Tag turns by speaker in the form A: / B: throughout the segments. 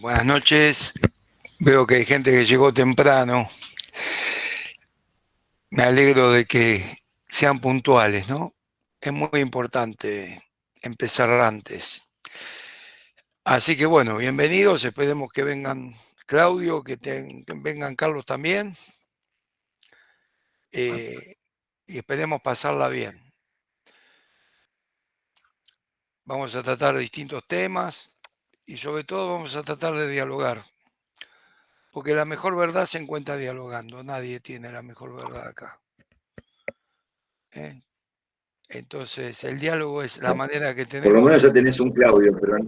A: Buenas noches. Veo que hay gente que llegó temprano. Me alegro de que sean puntuales, ¿no? Es muy importante empezar antes. Así que bueno, bienvenidos. Esperemos que vengan Claudio, que vengan Carlos también. Y esperemos pasarla bien. Vamos a tratar distintos temas y sobre todo vamos a tratar de dialogar. Porque la mejor verdad se encuentra dialogando. Nadie tiene la mejor verdad acá. Entonces, el diálogo es la manera que
B: Por lo
A: tenemos.
B: menos ya tenés un Claudio, pero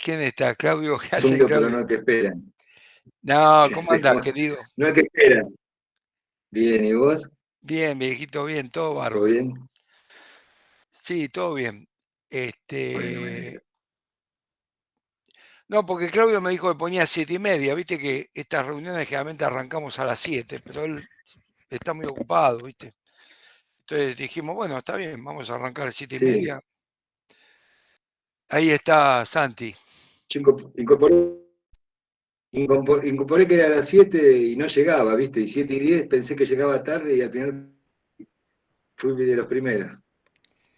A: ¿Quién está? ¿Claudio? ¿Qué
B: es un
A: hace
B: Claudio, pero
A: Claudio?
B: no que esperan.
A: No,
B: ¿Qué
A: ¿cómo andás,
B: hacemos?
A: querido?
B: No es que esperan. Bien, ¿y vos?
A: Bien, viejito, bien, todo
B: ¿Todo
A: bárbaro.
B: bien?
A: Sí, todo bien.
B: Bueno, me alegro.
A: No, porque Claudio me dijo que ponía 7:30. Viste que estas reuniones generalmente arrancamos a las 7, pero él está muy ocupado, ¿viste? Entonces dijimos, bueno, está bien, vamos a arrancar a 7:30.
B: Sí,
A: Ahí está Santi.
B: yo incorporé que era a las 7 y no llegaba, ¿viste? Y 7:10 pensé que llegaba tarde y al final fui de los primeros.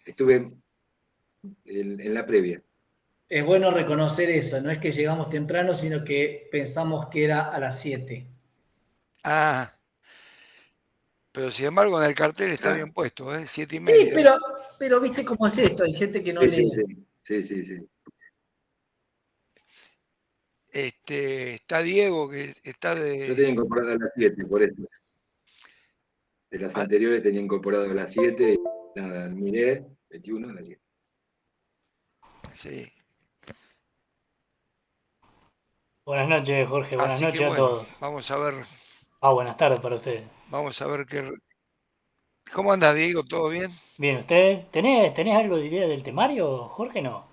B: Estuve en la previa.
C: Es bueno reconocer eso, no es que llegamos temprano, sino que pensamos que era a las 7.
A: Ah, pero sin embargo en el cartel está
B: Ah,
A: bien puesto, ¿eh? 7:30.
C: Sí, pero viste cómo es esto, hay gente que no
B: sí, sí,
C: lee.
B: sí. Sí, sí, sí.
A: Está Diego, que está
B: Yo tenía
A: de...
B: incorporado a las 7, por eso. De las
A: ah,
B: anteriores tenía incorporado a las 7 y nada, miré, 21 a las 7.
A: sí.
D: Buenas noches, Jorge. Buenas
A: Así que
D: noches a
A: bueno,
D: todos.
A: vamos a ver,
D: Buenas tardes para ustedes.
A: vamos a ver qué... ¿Cómo andas, Diego? ¿Todo bien?
D: Bien, ¿ustedes? ¿Tenés algo de idea del temario, Jorge? No.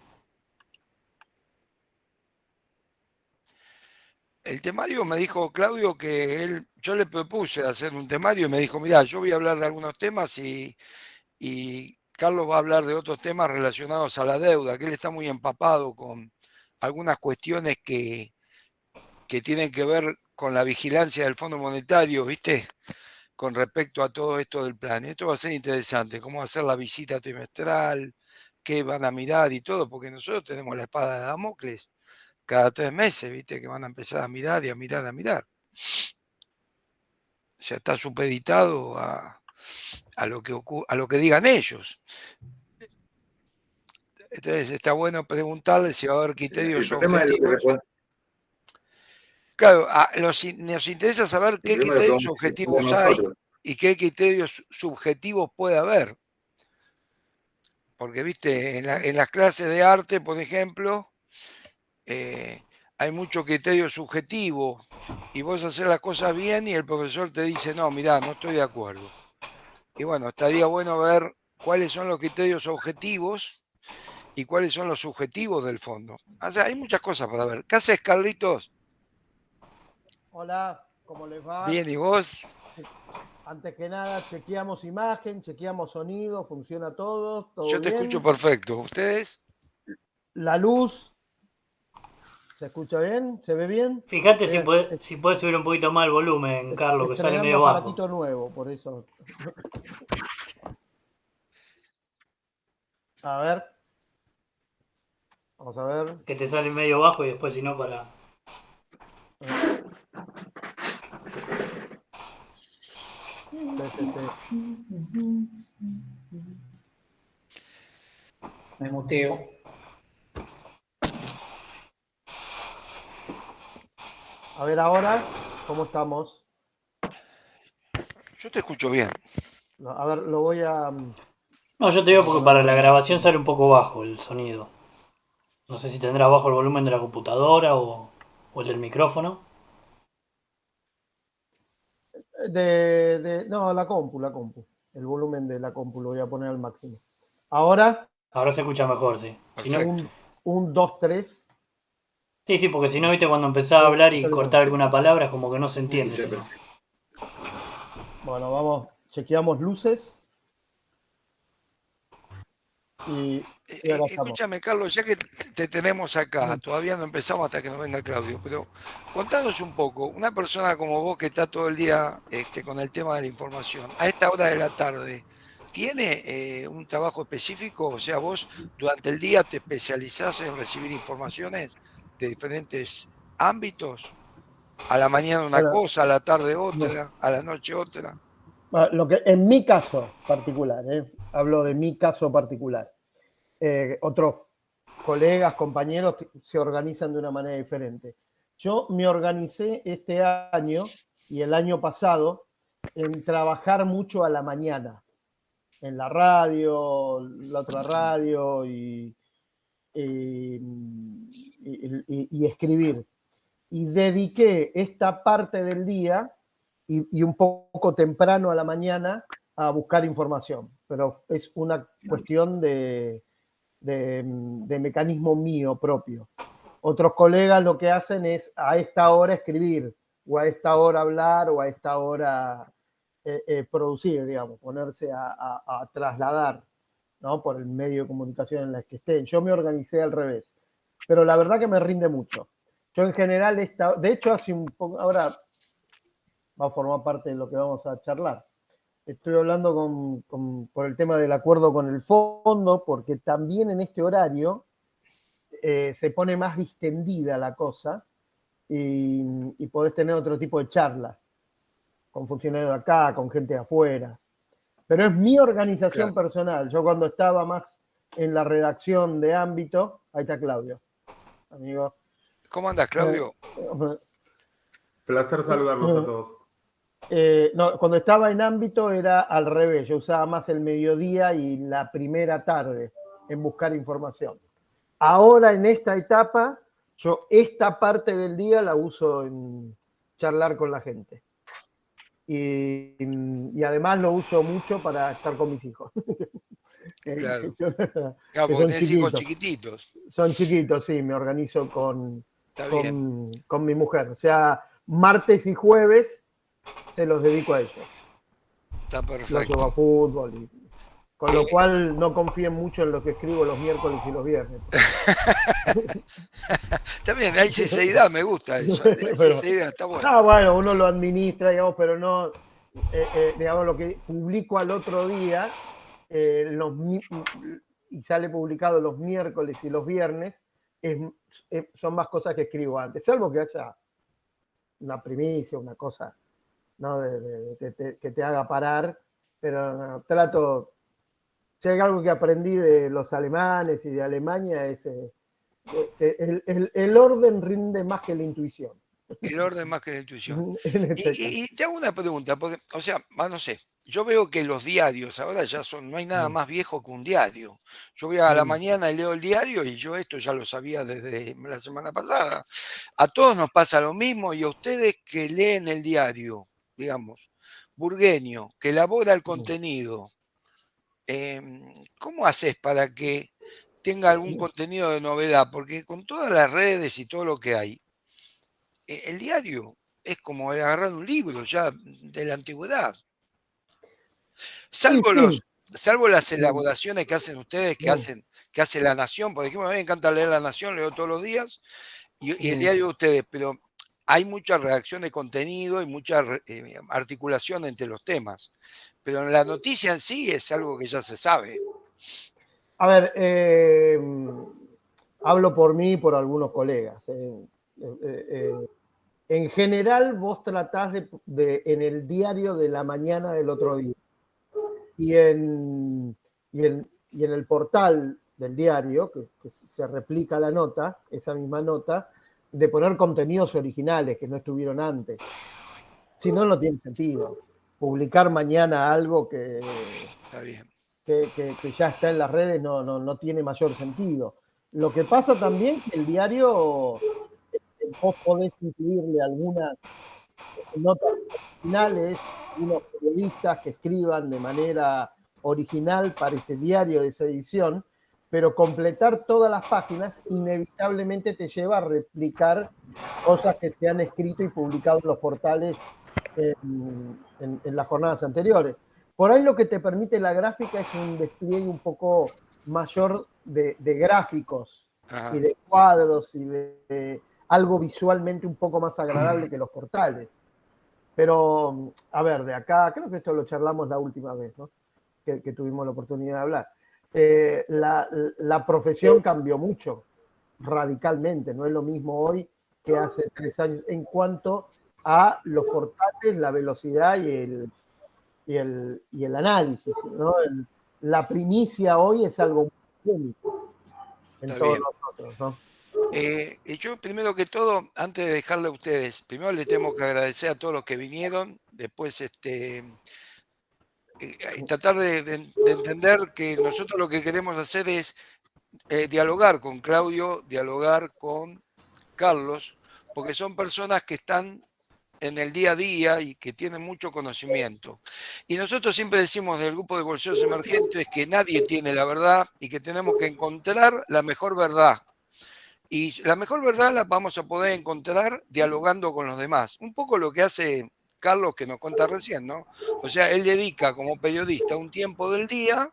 A: El temario me dijo Claudio que yo le propuse hacer un temario y me dijo, mira, yo voy a hablar de algunos temas y Carlos va a hablar de otros temas relacionados a la deuda, que él está muy empapado con algunas cuestiones que tienen que ver con la vigilancia del Fondo Monetario, ¿viste? Con respecto a todo esto del plan. Esto va a ser interesante, cómo hacer la visita trimestral, qué van a mirar y todo, porque nosotros tenemos la espada de Damocles cada 3 meses, ¿viste? Que van a empezar a mirar y a mirar, a mirar. O sea, está supeditado a lo que digan ellos. Entonces está bueno preguntarle si va a haber
B: El
A: criterios
B: problema es lo que
A: objetivos.
B: responde.
A: Claro, nos interesa saber
B: El
A: qué
B: problema es lo que
A: criterios
B: vamos a responder
A: objetivos hay
B: nosotros.
A: y qué criterios subjetivos puede haber. Porque, viste, en las clases de arte, por ejemplo, hay mucho criterio subjetivo y vos haces las cosas bien y el profesor te dice, no, mirá, no estoy de acuerdo. Y bueno, estaría bueno ver cuáles son los criterios objetivos y cuáles son los subjetivos del fondo. O sea, hay muchas cosas para ver. ¿Qué haces, Carlitos?
E: Hola, ¿cómo les va?
A: Bien, ¿y vos?
E: Antes que nada, chequeamos imagen, chequeamos sonido, funciona todo
A: Yo te escucho
E: bien.
A: perfecto. ¿Ustedes?
E: La luz, ¿se escucha bien? ¿Se ve bien?
D: Fíjate si puedes subir un poquito más el volumen, Carlos, que sale
E: Estrenando
D: medio bajo.
E: aparatito nuevo, por eso. A ver. Vamos a ver.
D: Que te sale medio bajo y después si no para...
E: Sí.
C: Me muteo.
E: A ver ahora, ¿cómo estamos?
A: Yo te escucho bien.
E: A ver, lo voy a...
D: No, yo te digo porque para la grabación sale un poco bajo el sonido. No sé si tendrás bajo el volumen de la computadora o el del micrófono.
E: No, la compu. El volumen de la compu lo voy a poner al máximo. Ahora,
D: Ahora se escucha mejor, sí. Si no,
A: Perfecto.
E: un 2, 3.
D: sí, porque si no, viste, cuando empezás a hablar y cortar
B: Sí,
D: alguna palabra es como que no se
B: se
D: entiende,
B: escucha
D: si no.
B: perfecto.
E: Bueno, vamos, chequeamos luces. y ahora estamos.
A: Escúchame, Carlos, ya que te tenemos acá, todavía no empezamos hasta que nos venga Claudio, pero contanos un poco, una persona como vos que está todo el día con el tema de la información, a esta hora de la tarde, ¿tiene un trabajo específico? O sea, vos durante el día te especializás en recibir informaciones de diferentes ámbitos, a la mañana una
E: Bueno,
A: cosa, a la tarde otra, a la noche otra.
E: lo que, en mi caso particular, hablo de mi caso particular. Otros colegas, compañeros se organizan de una manera diferente. Yo me organicé este año y el año pasado en trabajar mucho a la mañana, en la radio, la otra radio y escribir. Y dediqué esta parte del día y un poco temprano a la mañana a buscar información. Pero es una cuestión de mecanismo mío propio. Otros colegas lo que hacen es a esta hora escribir, o a esta hora hablar, o a esta hora producir, digamos, ponerse a trasladar, ¿no? Por el medio de comunicación en el que estén. Yo me organicé al revés, pero la verdad que me rinde mucho. Yo en general, de hecho, hace un poco, ahora va a formar parte de lo que vamos a charlar. Estoy hablando por el tema del acuerdo con el fondo, porque también en este horario se pone más distendida la cosa y podés tener otro tipo de charlas con funcionarios de acá, con gente de afuera. Pero es mi organización personal. Yo cuando estaba más en la redacción de ámbito, ahí está Claudio, amigo.
A: ¿Cómo andas, Claudio?
F: Placer saludarlos a todos.
E: No, cuando estaba en ámbito era al revés, yo usaba más el mediodía y la primera tarde en buscar información. Ahora en esta etapa, yo esta parte del día la uso en charlar con la gente. Y además lo uso mucho para estar con mis hijos.
A: Claro.
E: Que
A: Porque tenés hijos chiquititos.
E: Son chiquitos, sí, me organizo con mi mujer. O sea, martes y jueves se los dedico a ellos.
A: Está perfecto.
E: Los juego a fútbol. Con lo cual no confíen mucho en lo que escribo los miércoles y los viernes.
A: También hay sinceridad, me gusta eso. Sinceridad, está bueno.
E: Bueno, uno lo administra, digamos, pero no, digamos, lo que publico al otro día y sale publicado los miércoles y los viernes, son más cosas que escribo antes, salvo que haya una primicia, una cosa, ¿no? que te haga parar, pero no, trato. Si hay algo que aprendí de los alemanes y de Alemania es el orden rinde más que la intuición.
A: El orden más que la intuición. Y te hago una pregunta, porque, o sea, no sé, yo veo que los diarios ahora ya no hay nada más viejo que un diario. Yo voy a la mañana y leo el diario y yo esto ya lo sabía desde la semana pasada. A todos nos pasa lo mismo y a ustedes que leen el diario, digamos, burgueño, que elabora el contenido, ¿cómo haces para que tenga algún contenido de novedad? Porque con todas las redes y todo lo que hay, el diario es como agarrar un libro ya de la antigüedad. Salvo las elaboraciones que hacen ustedes, que hace La Nación. Por ejemplo, a mí me encanta leer La Nación, leo todos los días, y el diario de ustedes, pero hay mucha redacción de contenido y mucha articulación entre los temas. Pero en la noticia en sí es algo que ya se sabe.
E: A ver, hablo por mí y por algunos colegas. En general, vos tratás en el diario de la mañana del otro día y en el portal del diario, que se replica la nota, esa misma nota, de poner contenidos originales que no estuvieron antes. Si no, no tiene sentido. Publicar mañana algo que ya está en las redes no tiene mayor sentido. Lo que pasa también es que el diario, vos podés incluirle algunas notas originales, unos periodistas que escriban de manera original para ese diario de esa edición, pero completar todas las páginas inevitablemente te lleva a replicar cosas que se han escrito y publicado en los portales en las jornadas anteriores. Por ahí lo que te permite la gráfica es un despliegue un poco mayor de gráficos
A: Ajá.
E: y de cuadros y de algo visualmente un poco más agradable que los portales. Pero, a ver, de acá, creo que esto lo charlamos la última vez, ¿no? Que tuvimos la oportunidad de hablar. La profesión cambió mucho, radicalmente. No es lo mismo hoy que hace 3 años en cuanto a los portales, la velocidad y el análisis, ¿no? La primicia hoy es algo muy único en
A: Está
E: todos
A: bien.
E: nosotros, ¿no?
A: Y yo primero que todo, antes de dejarle a ustedes, primero le tengo que agradecer a todos los que vinieron, después y tratar de entender que nosotros lo que queremos hacer es dialogar con Claudio, dialogar con Carlos, porque son personas que están en el día a día y que tienen mucho conocimiento. Y nosotros siempre decimos del grupo de bolseros emergentes que nadie tiene la verdad y que tenemos que encontrar la mejor verdad. Y la mejor verdad la vamos a poder encontrar dialogando con los demás. Un poco lo que hace Carlos, que nos cuenta recién, ¿no? O sea, él dedica como periodista un tiempo del día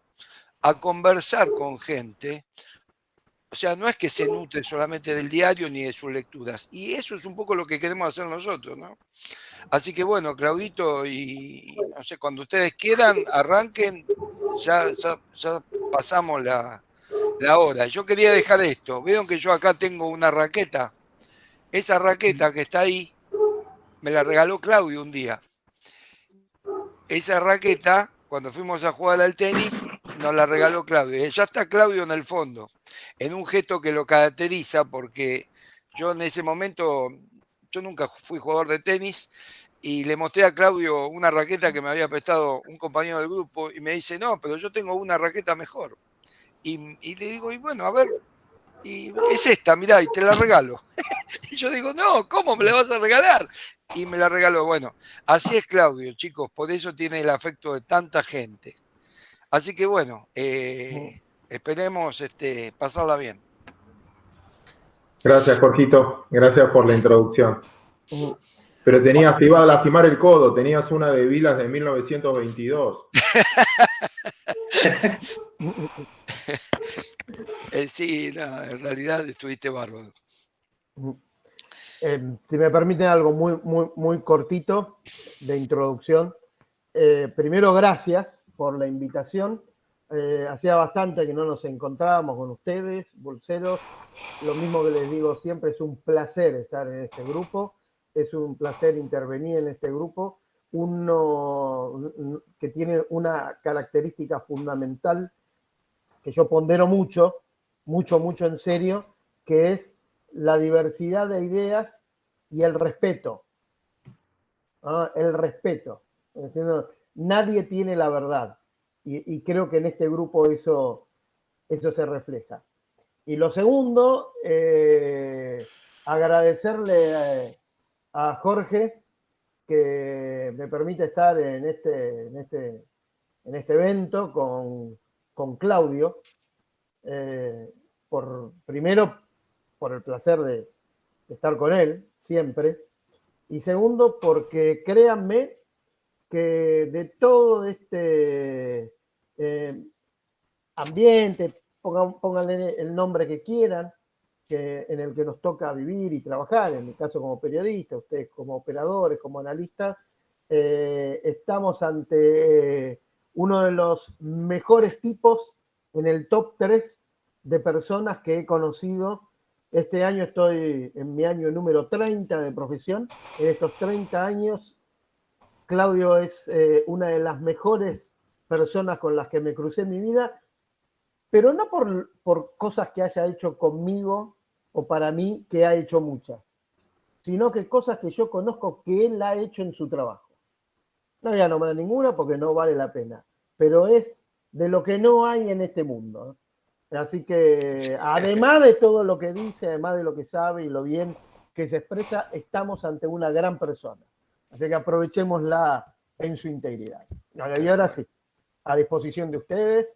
A: a conversar con gente. O sea, no es que se nutre solamente del diario ni de sus lecturas. Y eso es un poco lo que queremos hacer nosotros, ¿no? Así que bueno, Claudito, y no sé, cuando ustedes quieran, arranquen, ya pasamos la hora. Yo quería dejar esto. Vieron que yo acá tengo una raqueta. Esa raqueta que está ahí, me la regaló Claudio un día. Esa raqueta, cuando fuimos a jugar al tenis, nos la regaló Claudio. Ya está Claudio en el fondo, en un gesto que lo caracteriza, porque yo en ese momento, yo nunca fui jugador de tenis, y le mostré a Claudio una raqueta que me había prestado un compañero del grupo, y me dice, no, pero yo tengo una raqueta mejor. Y le digo, y bueno, a ver, y es esta, mirá, y te la regalo. Y yo digo, no, ¿cómo me la vas a regalar? Y me la regaló. Bueno, así es Claudio, chicos, por eso tiene el afecto de tanta gente. Así que bueno, esperemos pasarla bien.
F: Gracias, Jorgito. Gracias por la introducción. Pero tenías, te iba a lastimar el codo, tenías una de Vilas de 1922.
A: Sí, no, en realidad estuviste bárbaro.
E: Si me permiten algo muy cortito de introducción. Primero, gracias por la invitación. Hacía bastante que no nos encontrábamos con ustedes, bolseros. Lo mismo que les digo siempre, es un placer estar en este grupo. Es un placer intervenir en este grupo. Uno que tiene una característica fundamental que yo pondero mucho en serio, que es la diversidad de ideas y el respeto. El respeto. Nadie tiene la verdad. Y creo que en este grupo eso se refleja. Y lo segundo, agradecerle a Jorge que me permite estar en este evento con Claudio. Primero, por el placer de estar con él, siempre. Y segundo, porque créanme que de todo este ambiente, pónganle el nombre que quieran, en el que nos toca vivir y trabajar, en mi caso como periodista, ustedes como operadores, como analistas, estamos ante uno de los mejores tipos en el top 3 de personas que he conocido. Este año estoy en mi año número 30 de profesión. En estos 30 años, Claudio es una de las mejores personas con las que me crucé en mi vida, pero no por cosas que haya hecho conmigo o para mí, que ha hecho muchas, sino que cosas que yo conozco que él ha hecho en su trabajo. No voy a nombrar ninguna porque no vale la pena, pero es de lo que no hay en este mundo. Así que, además de todo lo que dice, además de lo que sabe y lo bien que se expresa, estamos ante una gran persona. Así que aprovechémosla en su integridad. Y ahora sí, a disposición de ustedes.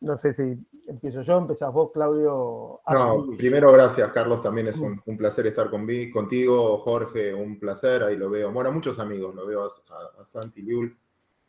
E: No sé si empiezo yo, empezás vos, Claudio.
F: No, primero gracias, Carlos, también es un placer estar contigo, Jorge, un placer, ahí lo veo. Bueno, muchos amigos, lo veo a Santi Liul,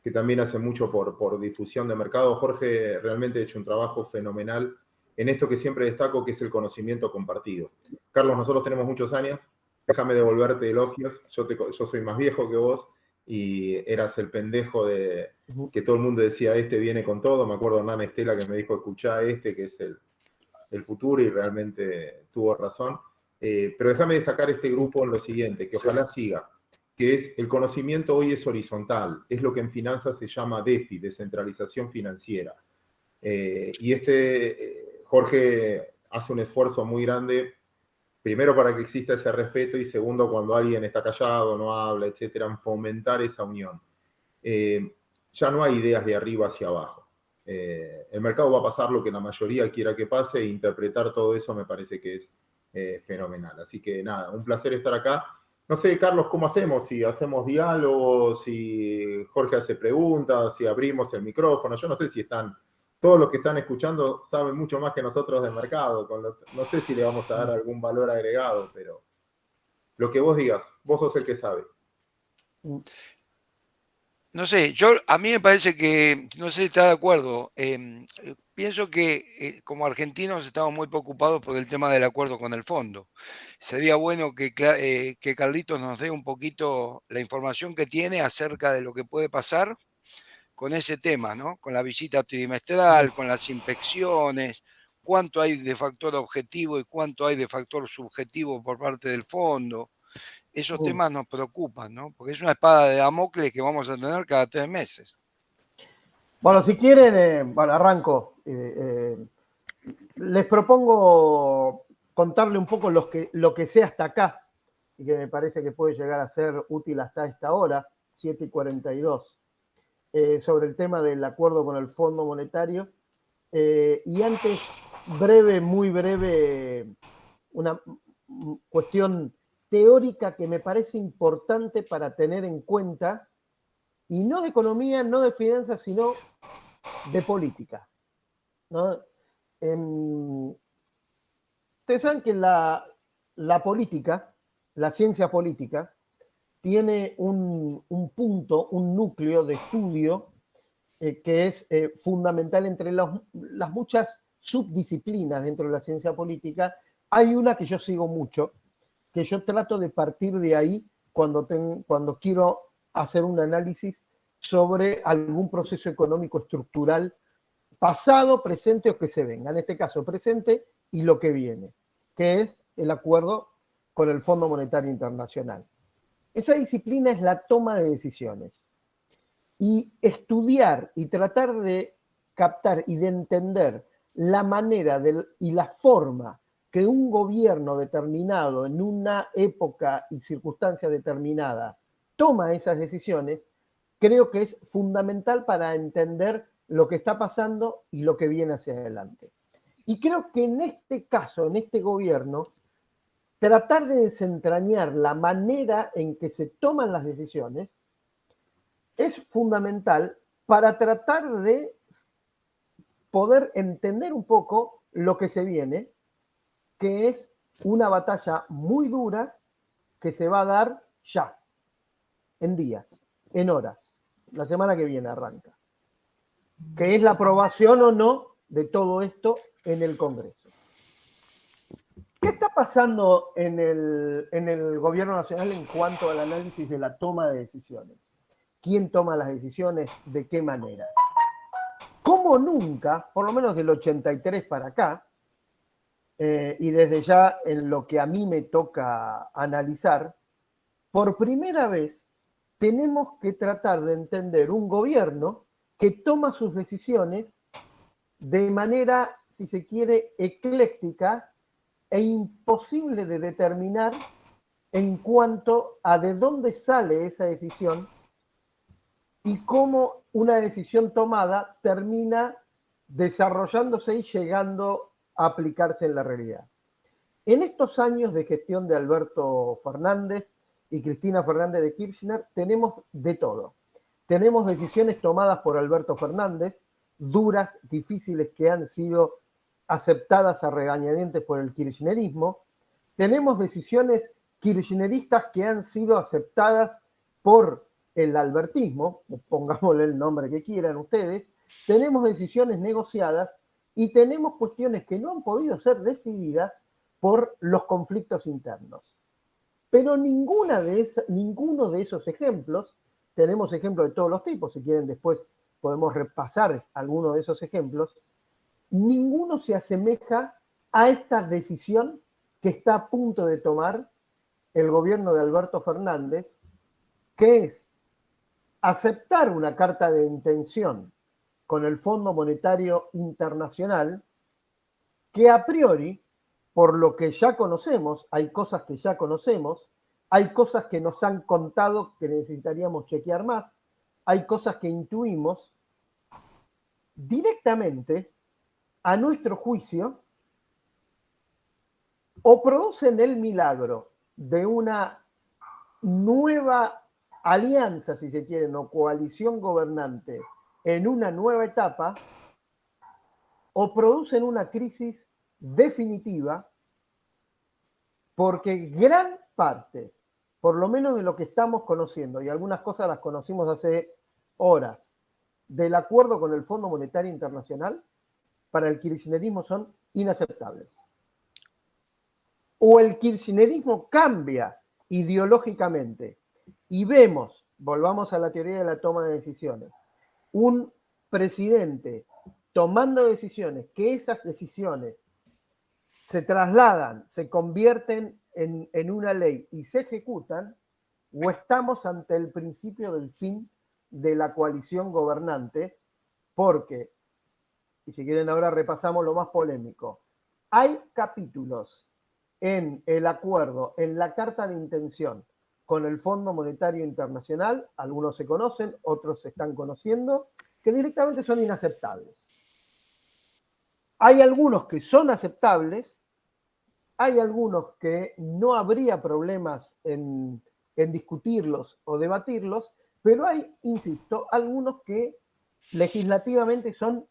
F: que también hace mucho por difusión de mercado. Jorge realmente ha hecho un trabajo fenomenal en esto que siempre destaco, que es el conocimiento compartido. Carlos, nosotros tenemos muchos años, déjame devolverte elogios, yo soy más viejo que vos, y eras el pendejo de que todo el mundo decía, este viene con todo. Me acuerdo de Hernán Estela que me dijo, escuchá este, que es el futuro, y realmente tuvo razón. Pero déjame destacar este grupo en lo siguiente, que ojalá siga, que es el conocimiento hoy es horizontal, es lo que en finanzas se llama DeFi, descentralización financiera. Y Jorge hace un esfuerzo muy grande, primero para que exista ese respeto, y segundo, cuando alguien está callado, no habla, etcétera, en fomentar esa unión. Ya no hay ideas de arriba hacia abajo. El mercado va a pasar lo que la mayoría quiera que pase, e interpretar todo eso me parece que es fenomenal. Así que nada, un placer estar acá. No sé, Carlos, ¿cómo hacemos? Si hacemos diálogos, si Jorge hace preguntas, si abrimos el micrófono. Yo no sé si todos los que están escuchando saben mucho más que nosotros del mercado. No sé si le vamos a dar algún valor agregado, pero lo que vos digas, vos sos el que sabe.
A: No sé, a mí me parece que, no sé si está de acuerdo, pienso que como argentinos estamos muy preocupados por el tema del acuerdo con el fondo. Sería bueno que Carlitos nos dé un poquito la información que tiene acerca de lo que puede pasar con ese tema, ¿no? Con la visita trimestral, con las inspecciones, cuánto hay de factor objetivo y cuánto hay de factor subjetivo por parte del fondo. Esos temas nos preocupan, ¿no? Porque es una espada de Damocles que vamos a tener cada 3 meses.
E: Bueno, si quieren, arranco. Les propongo contarle un poco lo que sé hasta acá, y que me parece que puede llegar a ser útil hasta esta hora, 7:42, sobre el tema del acuerdo con el Fondo Monetario. Y antes, muy breve, una cuestión teórica que me parece importante para tener en cuenta, y no de economía, no de finanzas, sino de política, ¿no? Ustedes saben que la política, la ciencia política, tiene un punto, un núcleo de estudio que es fundamental entre las muchas subdisciplinas dentro de la ciencia política. Hay una que yo sigo mucho, que yo trato de partir de ahí cuando quiero hacer un análisis sobre algún proceso económico estructural pasado, presente o que se venga. En este caso, presente y lo que viene, que es el acuerdo con el Fondo Monetario Internacional. Esa disciplina es la toma de decisiones. Y estudiar y tratar de captar y de entender la manera y la forma que un gobierno determinado en una época y circunstancia determinada toma esas decisiones, creo que es fundamental para entender lo que está pasando y lo que viene hacia adelante. Y creo que en este caso, en este gobierno, tratar de desentrañar la manera en que se toman las decisiones es fundamental para tratar de poder entender un poco lo que se viene, que es una batalla muy dura que se va a dar ya, en días, en horas. La semana que viene arranca. Que es la aprobación o no de todo esto en el Congreso. ¿Qué está pasando en el gobierno nacional en cuanto al análisis de la toma de decisiones? ¿Quién toma las decisiones? ¿De qué manera? Como nunca, por lo menos del 83 para acá, y desde ya en lo que a mí me toca analizar, por primera vez tenemos que tratar de entender un gobierno que toma sus decisiones de manera, si se quiere, ecléctica e imposible de determinar en cuanto a de dónde sale esa decisión y cómo una decisión tomada termina desarrollándose y llegando a aplicarse en la realidad. En estos años de gestión de Alberto Fernández y Cristina Fernández de Kirchner tenemos de todo. Tenemos decisiones tomadas por Alberto Fernández, duras, difíciles, que han sido aceptadas a regañadientes por el kirchnerismo. Tenemos decisiones kirchneristas que han sido aceptadas por el albertismo, pongámosle el nombre que quieran ustedes, tenemos decisiones negociadas y tenemos cuestiones que no han podido ser decididas por los conflictos internos. Pero ninguno de esos ejemplos, tenemos ejemplos de todos los tipos, si quieren después podemos repasar algunos de esos ejemplos, ninguno se asemeja a esta decisión que está a punto de tomar el gobierno de Alberto Fernández, que es aceptar una carta de intención con el Fondo Monetario Internacional, que a priori, por lo que ya conocemos, hay cosas que ya conocemos, hay cosas que nos han contado que necesitaríamos chequear más, hay cosas que intuimos, directamente, a nuestro juicio, o producen el milagro de una nueva alianza, si se quiere, o coalición gobernante en una nueva etapa, o producen una crisis definitiva, porque gran parte, por lo menos de lo que estamos conociendo, y algunas cosas las conocimos hace horas, del acuerdo con el Fondo Monetario Internacional, para el kirchnerismo son inaceptables. O el kirchnerismo cambia ideológicamente y vemos, volvamos a la teoría de la toma de decisiones, un presidente tomando decisiones, que esas decisiones se trasladan, se convierten en una ley y se ejecutan, o estamos ante el principio del fin de la coalición gobernante, porque, y si quieren ahora repasamos lo más polémico, hay capítulos en el acuerdo, en la carta de intención con el Fondo Monetario Internacional, algunos se conocen, otros se están conociendo, que directamente son inaceptables. Hay algunos que son aceptables, hay algunos que no habría problemas en discutirlos o debatirlos, pero hay, insisto, algunos que legislativamente son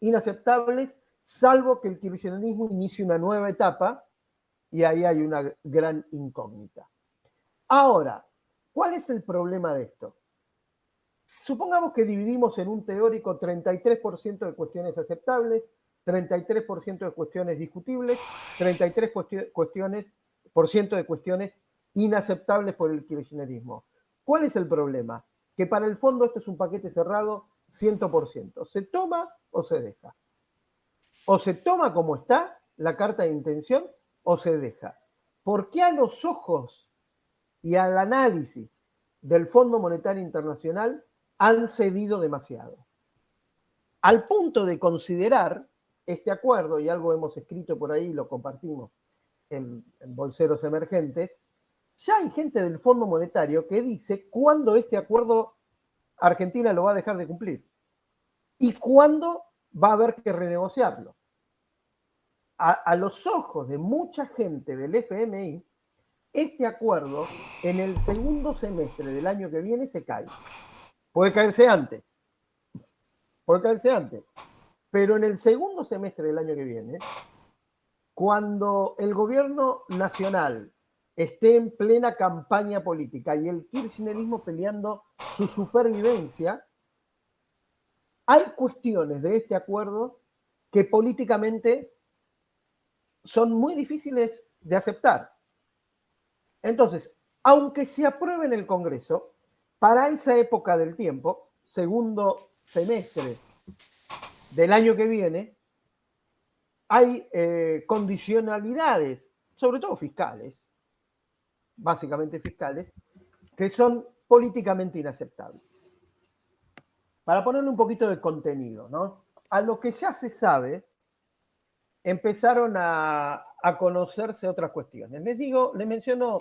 E: inaceptables, salvo que el kirchnerismo inicie una nueva etapa, y ahí hay una gran incógnita. Ahora, ¿cuál es el problema de esto? Supongamos que dividimos en un teórico 33% de cuestiones aceptables, 33% de cuestiones discutibles, 33% de cuestiones inaceptables por el kirchnerismo. ¿Cuál es el problema? Que para el fondo esto es un paquete cerrado 100%. ¿Se toma o se deja? O se toma como está la carta de intención o se deja. ¿Por qué a los ojos y al análisis del Fondo Monetario Internacional han cedido demasiado? Al punto de considerar este acuerdo, y algo hemos escrito por ahí, lo compartimos en Bolseros Emergentes, ya hay gente del Fondo Monetario que dice cuándo este acuerdo Argentina lo va a dejar de cumplir y cuándo va a haber que renegociarlo. A los ojos de mucha gente del FMI, este acuerdo en el segundo semestre del año que viene se cae. Puede caerse antes, pero en el segundo semestre del año que viene, cuando el gobierno nacional esté en plena campaña política y el kirchnerismo peleando su supervivencia, hay cuestiones de este acuerdo que políticamente son muy difíciles de aceptar. Entonces, aunque se apruebe en el Congreso, para esa época del tiempo, segundo semestre del año que viene, hay condicionalidades, sobre todo fiscales, básicamente fiscales, que son políticamente inaceptables. Para ponerle un poquito de contenido, ¿no? A lo que ya se sabe, empezaron a conocerse otras cuestiones. Les menciono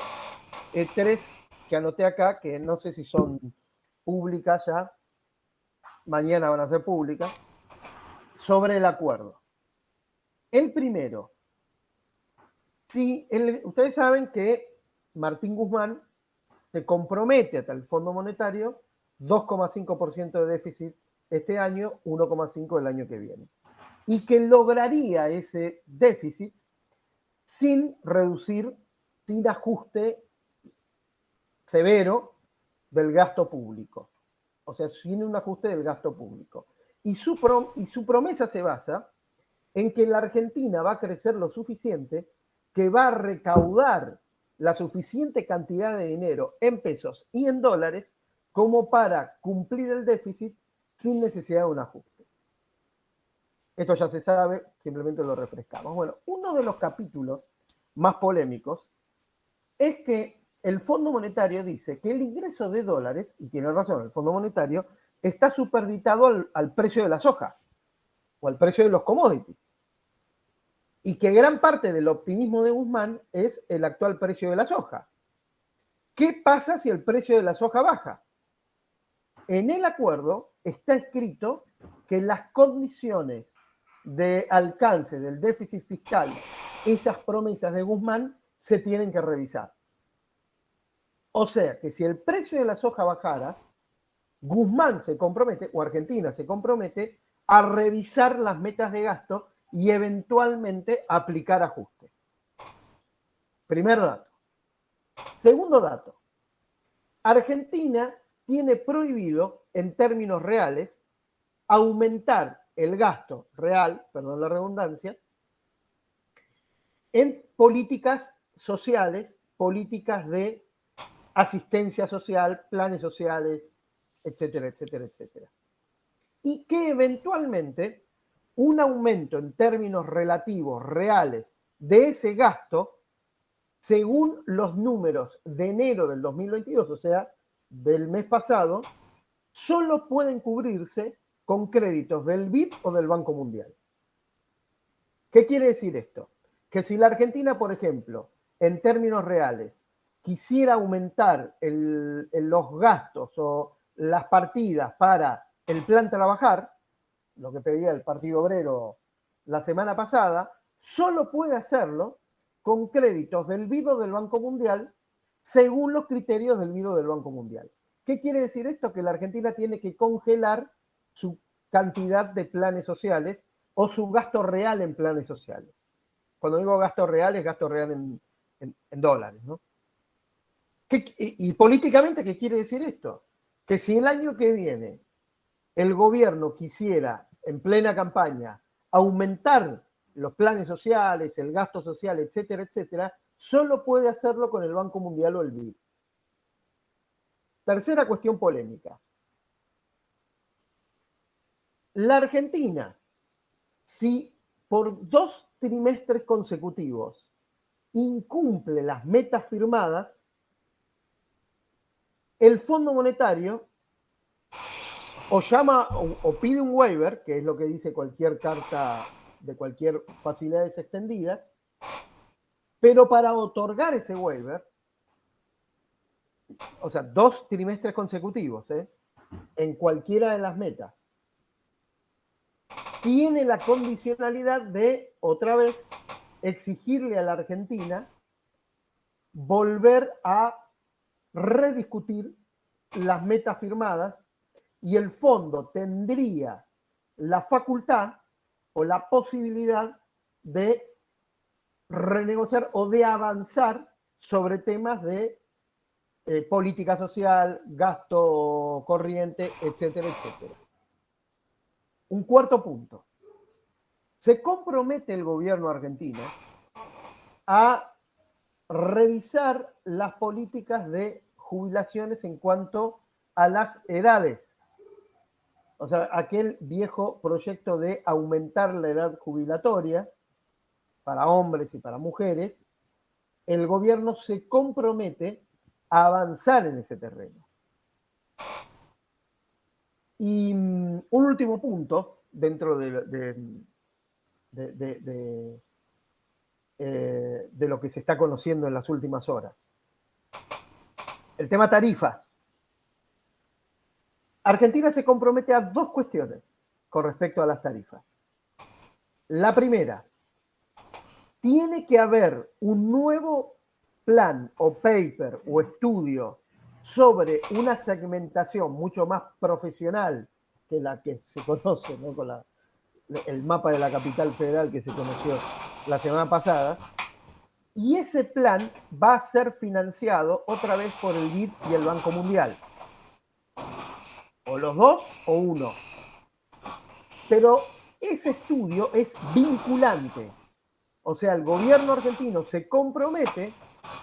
E: tres que anoté acá, que no sé si son públicas ya, mañana van a ser públicas, sobre el acuerdo. El primero, ustedes saben que Martín Guzmán se compromete hasta el Fondo Monetario 2,5% de déficit este año, 1,5% el año que viene. Y que lograría ese déficit sin reducir, sin ajuste severo del gasto público. O sea, tiene un ajuste del gasto público. Y su promesa se basa en que la Argentina va a crecer lo suficiente, que va a recaudar la suficiente cantidad de dinero en pesos y en dólares como para cumplir el déficit sin necesidad de un ajuste. Esto ya se sabe, simplemente lo refrescamos. Bueno, uno de los capítulos más polémicos es que el Fondo Monetario dice que el ingreso de dólares, y tiene razón el Fondo Monetario, está superditado al precio de la soja o al precio de los commodities. Y que gran parte del optimismo de Guzmán es el actual precio de la soja. ¿Qué pasa si el precio de la soja baja? En el acuerdo está escrito que las condiciones de alcance del déficit fiscal, esas promesas de Guzmán, se tienen que revisar. O sea que si el precio de la soja bajara, Guzmán se compromete, o Argentina se compromete, a revisar las metas de gasto y eventualmente aplicar ajustes. Primer dato. Segundo dato. Argentina tiene prohibido, en términos reales, aumentar el gasto real, perdón la redundancia, en políticas sociales, políticas de asistencia social, planes sociales, etcétera, etcétera, etcétera. Y que eventualmente un aumento en términos relativos, reales, de ese gasto, según los números de enero del 2022, o sea, del mes pasado, solo pueden cubrirse con créditos del BID o del Banco Mundial. ¿Qué quiere decir esto? Que si la Argentina, por ejemplo, en términos reales, quisiera aumentar los gastos o las partidas para el plan trabajar, lo que pedía el Partido Obrero la semana pasada, solo puede hacerlo con créditos del BID o del Banco Mundial según los criterios del BID o del Banco Mundial. ¿Qué quiere decir esto? Que la Argentina tiene que congelar su cantidad de planes sociales o su gasto real en planes sociales. Cuando digo gasto real, es gasto real en dólares, ¿no? Y políticamente, ¿qué quiere decir esto? Que si el año que viene el gobierno quisiera, en plena campaña, aumentar los planes sociales, el gasto social, etcétera, etcétera, solo puede hacerlo con el Banco Mundial o el BID. Tercera cuestión polémica. La Argentina, si por 2 trimestres consecutivos incumple las metas firmadas, el Fondo Monetario o llama o pide un waiver, que es lo que dice cualquier carta de cualquier facilidades extendidas, pero para otorgar ese waiver, o sea, 2 trimestres consecutivos, en cualquiera de las metas, tiene la condicionalidad de, otra vez, exigirle a la Argentina volver a rediscutir las metas firmadas y el fondo tendría la facultad o la posibilidad de renegociar o de avanzar sobre temas de política social, gasto corriente, etcétera, etcétera. Un cuarto punto. Se compromete el gobierno argentino a revisar las políticas de jubilaciones en cuanto a las edades. O sea, aquel viejo proyecto de aumentar la edad jubilatoria para hombres y para mujeres, el gobierno se compromete a avanzar en ese terreno. Y un último punto dentro de lo que se está conociendo en las últimas horas. El tema tarifas. Argentina se compromete a 2 cuestiones con respecto a las tarifas. La primera, tiene que haber un nuevo plan o paper o estudio sobre una segmentación mucho más profesional que la que se conoce, ¿no? Con el mapa de la capital federal que se conoció la semana pasada. Y ese plan va a ser financiado otra vez por el BID y el Banco Mundial. o los dos o uno. Pero ese estudio es vinculante. O sea, el gobierno argentino se compromete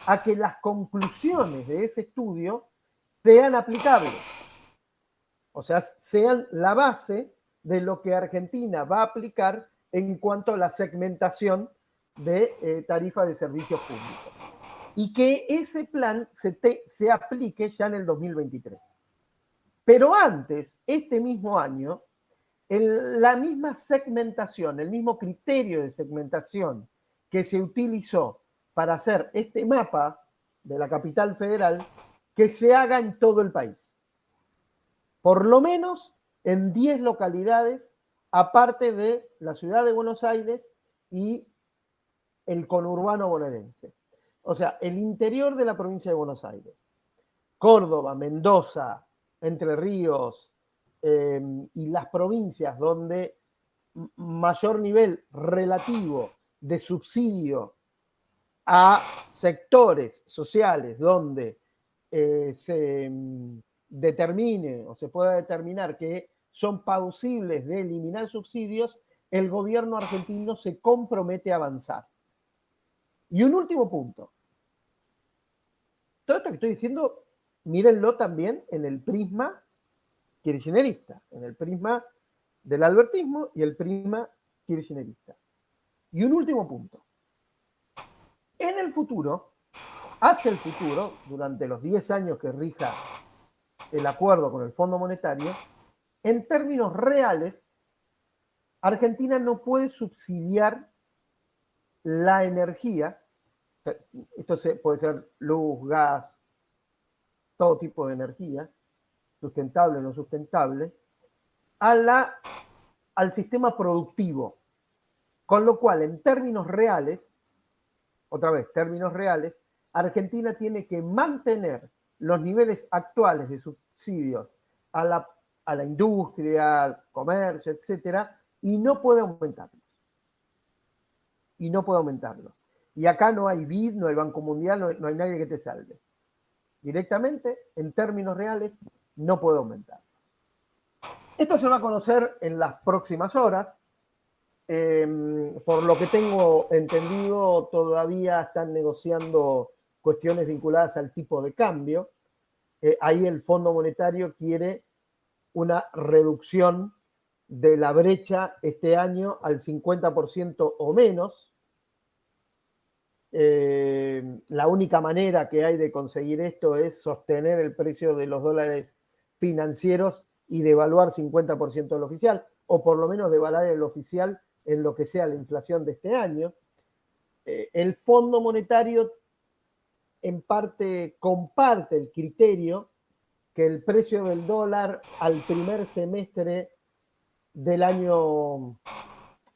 E: a que las conclusiones de ese estudio sean aplicables. O sea, sean la base de lo que Argentina va a aplicar en cuanto a la segmentación de tarifa de servicios públicos. Y que ese plan se aplique ya en el 2023. Pero antes, este mismo año, la misma segmentación, el mismo criterio de segmentación que se utilizó para hacer este mapa de la capital federal, que se haga en todo el país. Por lo menos en 10 localidades, aparte de la ciudad de Buenos Aires y el conurbano bonaerense. O sea, el interior de la provincia de Buenos Aires, Córdoba, Mendoza, Entre Ríos y las provincias donde mayor nivel relativo de subsidio a sectores sociales donde se determine o se pueda determinar que son plausibles de eliminar subsidios, el gobierno argentino se compromete a avanzar. Y un último punto. Todo esto que estoy diciendo, mírenlo también en el prisma kirchnerista, en el prisma del albertismo y el prisma kirchnerista. Y un último punto. En el futuro, hacia el futuro, durante los 10 años que rija el acuerdo con el Fondo Monetario, en términos reales, Argentina no puede subsidiar la energía, esto puede ser luz, gas, todo tipo de energía, sustentable o no sustentable, al sistema productivo. Con lo cual, en términos reales, otra vez, términos reales, Argentina tiene que mantener los niveles actuales de subsidios a la industria, al comercio, etcétera, y no puede aumentarlos. Y no puede aumentarlos. Y acá no hay BID, no hay Banco Mundial, no hay nadie que te salve. Directamente, en términos reales, no puede aumentar. Esto se va a conocer en las próximas horas. Por lo que tengo entendido, todavía están negociando cuestiones vinculadas al tipo de cambio. Ahí el Fondo Monetario quiere una reducción de la brecha este año al 50% o menos. La única manera que hay de conseguir esto es sostener el precio de los dólares financieros y devaluar 50% el oficial, o por lo menos devaluar el oficial en lo que sea la inflación de este año. El Fondo Monetario en parte comparte el criterio que el precio del dólar al primer semestre del año,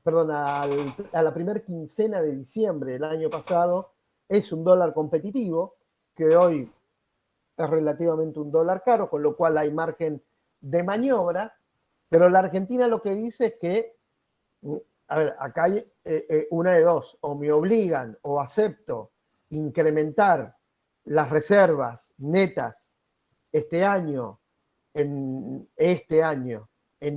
E: perdón, a la primera quincena de diciembre del año pasado es un dólar competitivo, que hoy es relativamente un dólar caro, con lo cual hay margen de maniobra, pero la Argentina lo que dice es que, a ver, acá hay una de dos, o me obligan o acepto incrementar las reservas netas este año en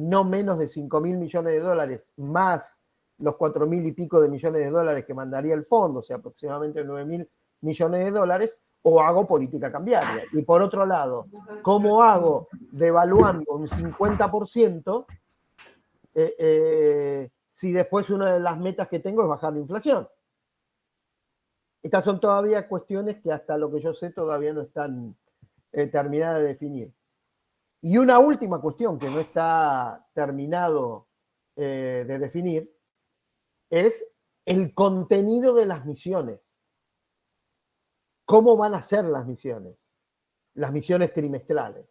E: no menos de 5.000 millones de dólares, más los 4.000 y pico de millones de dólares que mandaría el fondo, o sea, aproximadamente 9.000 millones de dólares, o hago política cambiaria. Y por otro lado, ¿cómo hago devaluando un 50% si después una de las metas que tengo es bajar la inflación? Estas son todavía cuestiones que hasta lo que yo sé todavía no están terminadas de definir. Y una última cuestión que no está terminado de definir es el contenido de las misiones. ¿Cómo van a ser las misiones? Las misiones trimestrales.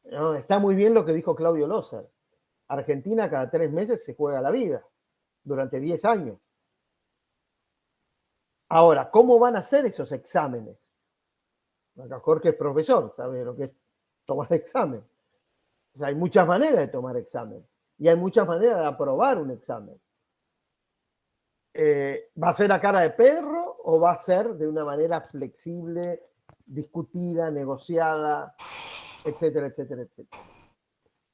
E: ¿No? Está muy bien lo que dijo Claudio Loser. Argentina cada 3 meses se juega la vida, durante 10 años. Ahora, ¿cómo van a ser esos exámenes? Acá Jorge es profesor, sabe lo que es tomar examen. O sea, hay muchas maneras de tomar examen y hay muchas maneras de aprobar un examen. ¿Va a ser a cara de perro o va a ser de una manera flexible, discutida, negociada, etcétera, etcétera, etcétera?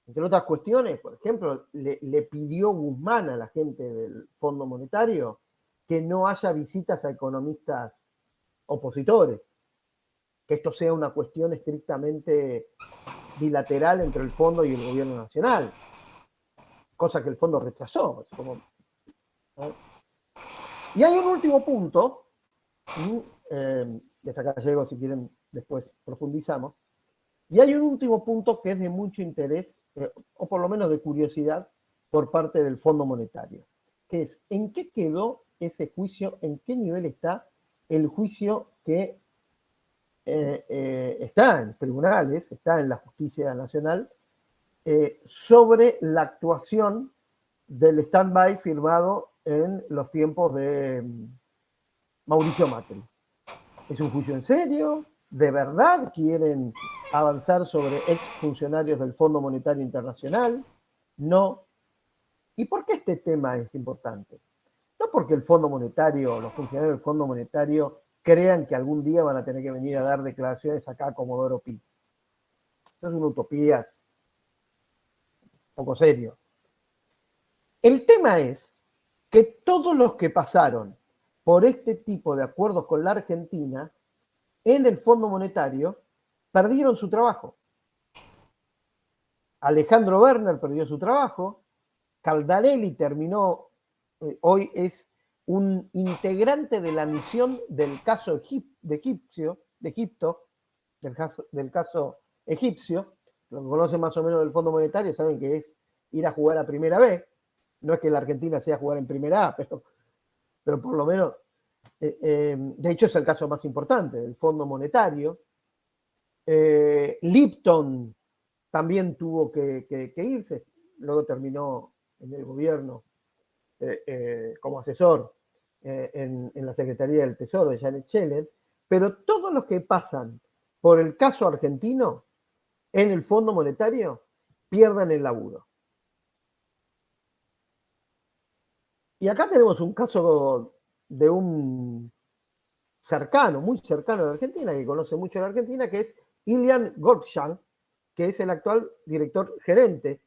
E: Entre otras cuestiones, por ejemplo, le pidió Guzmán a la gente del Fondo Monetario que no haya visitas a economistas opositores, que esto sea una cuestión estrictamente bilateral entre el fondo y el gobierno nacional, cosa que el fondo rechazó. Como, ¿no? Y hay un último punto, y hasta acá llego, si quieren después profundizamos, y hay un último punto que es de mucho interés, o por lo menos de curiosidad, por parte del Fondo Monetario, que es en qué quedó ese juicio, en qué nivel está el juicio que está en tribunales, está en la justicia nacional, sobre la actuación del stand-by firmado en los tiempos de Mauricio Macri. ¿Es un juicio en serio? ¿De verdad quieren avanzar sobre exfuncionarios del Fondo Monetario Internacional? No. ¿Y por qué este tema es importante? No porque el Fondo Monetario, los funcionarios del Fondo Monetario crean que algún día van a tener que venir a dar declaraciones acá a Comodoro Pi. Eso es una utopía poco serio. El tema es que todos los que pasaron por este tipo de acuerdos con la Argentina en el Fondo Monetario perdieron su trabajo. Alejandro Werner perdió su trabajo, Caldarelli terminó, hoy es un integrante de la misión del caso de Egipto, del caso egipcio, lo que conocen más o menos del Fondo Monetario saben que es ir a jugar a Primera B, no es que la Argentina sea jugar en Primera A, pero por lo menos, de hecho es el caso más importante del Fondo Monetario. Lipton también tuvo que irse, luego terminó en el gobierno como asesor en la Secretaría del Tesoro de Janet Yellen, pero todos los que pasan por el caso argentino en el Fondo Monetario pierden el laburo. Y acá tenemos un caso de un cercano, muy cercano a la Argentina, que conoce mucho a la Argentina, que es Ilian Gorshan, que es el actual director gerente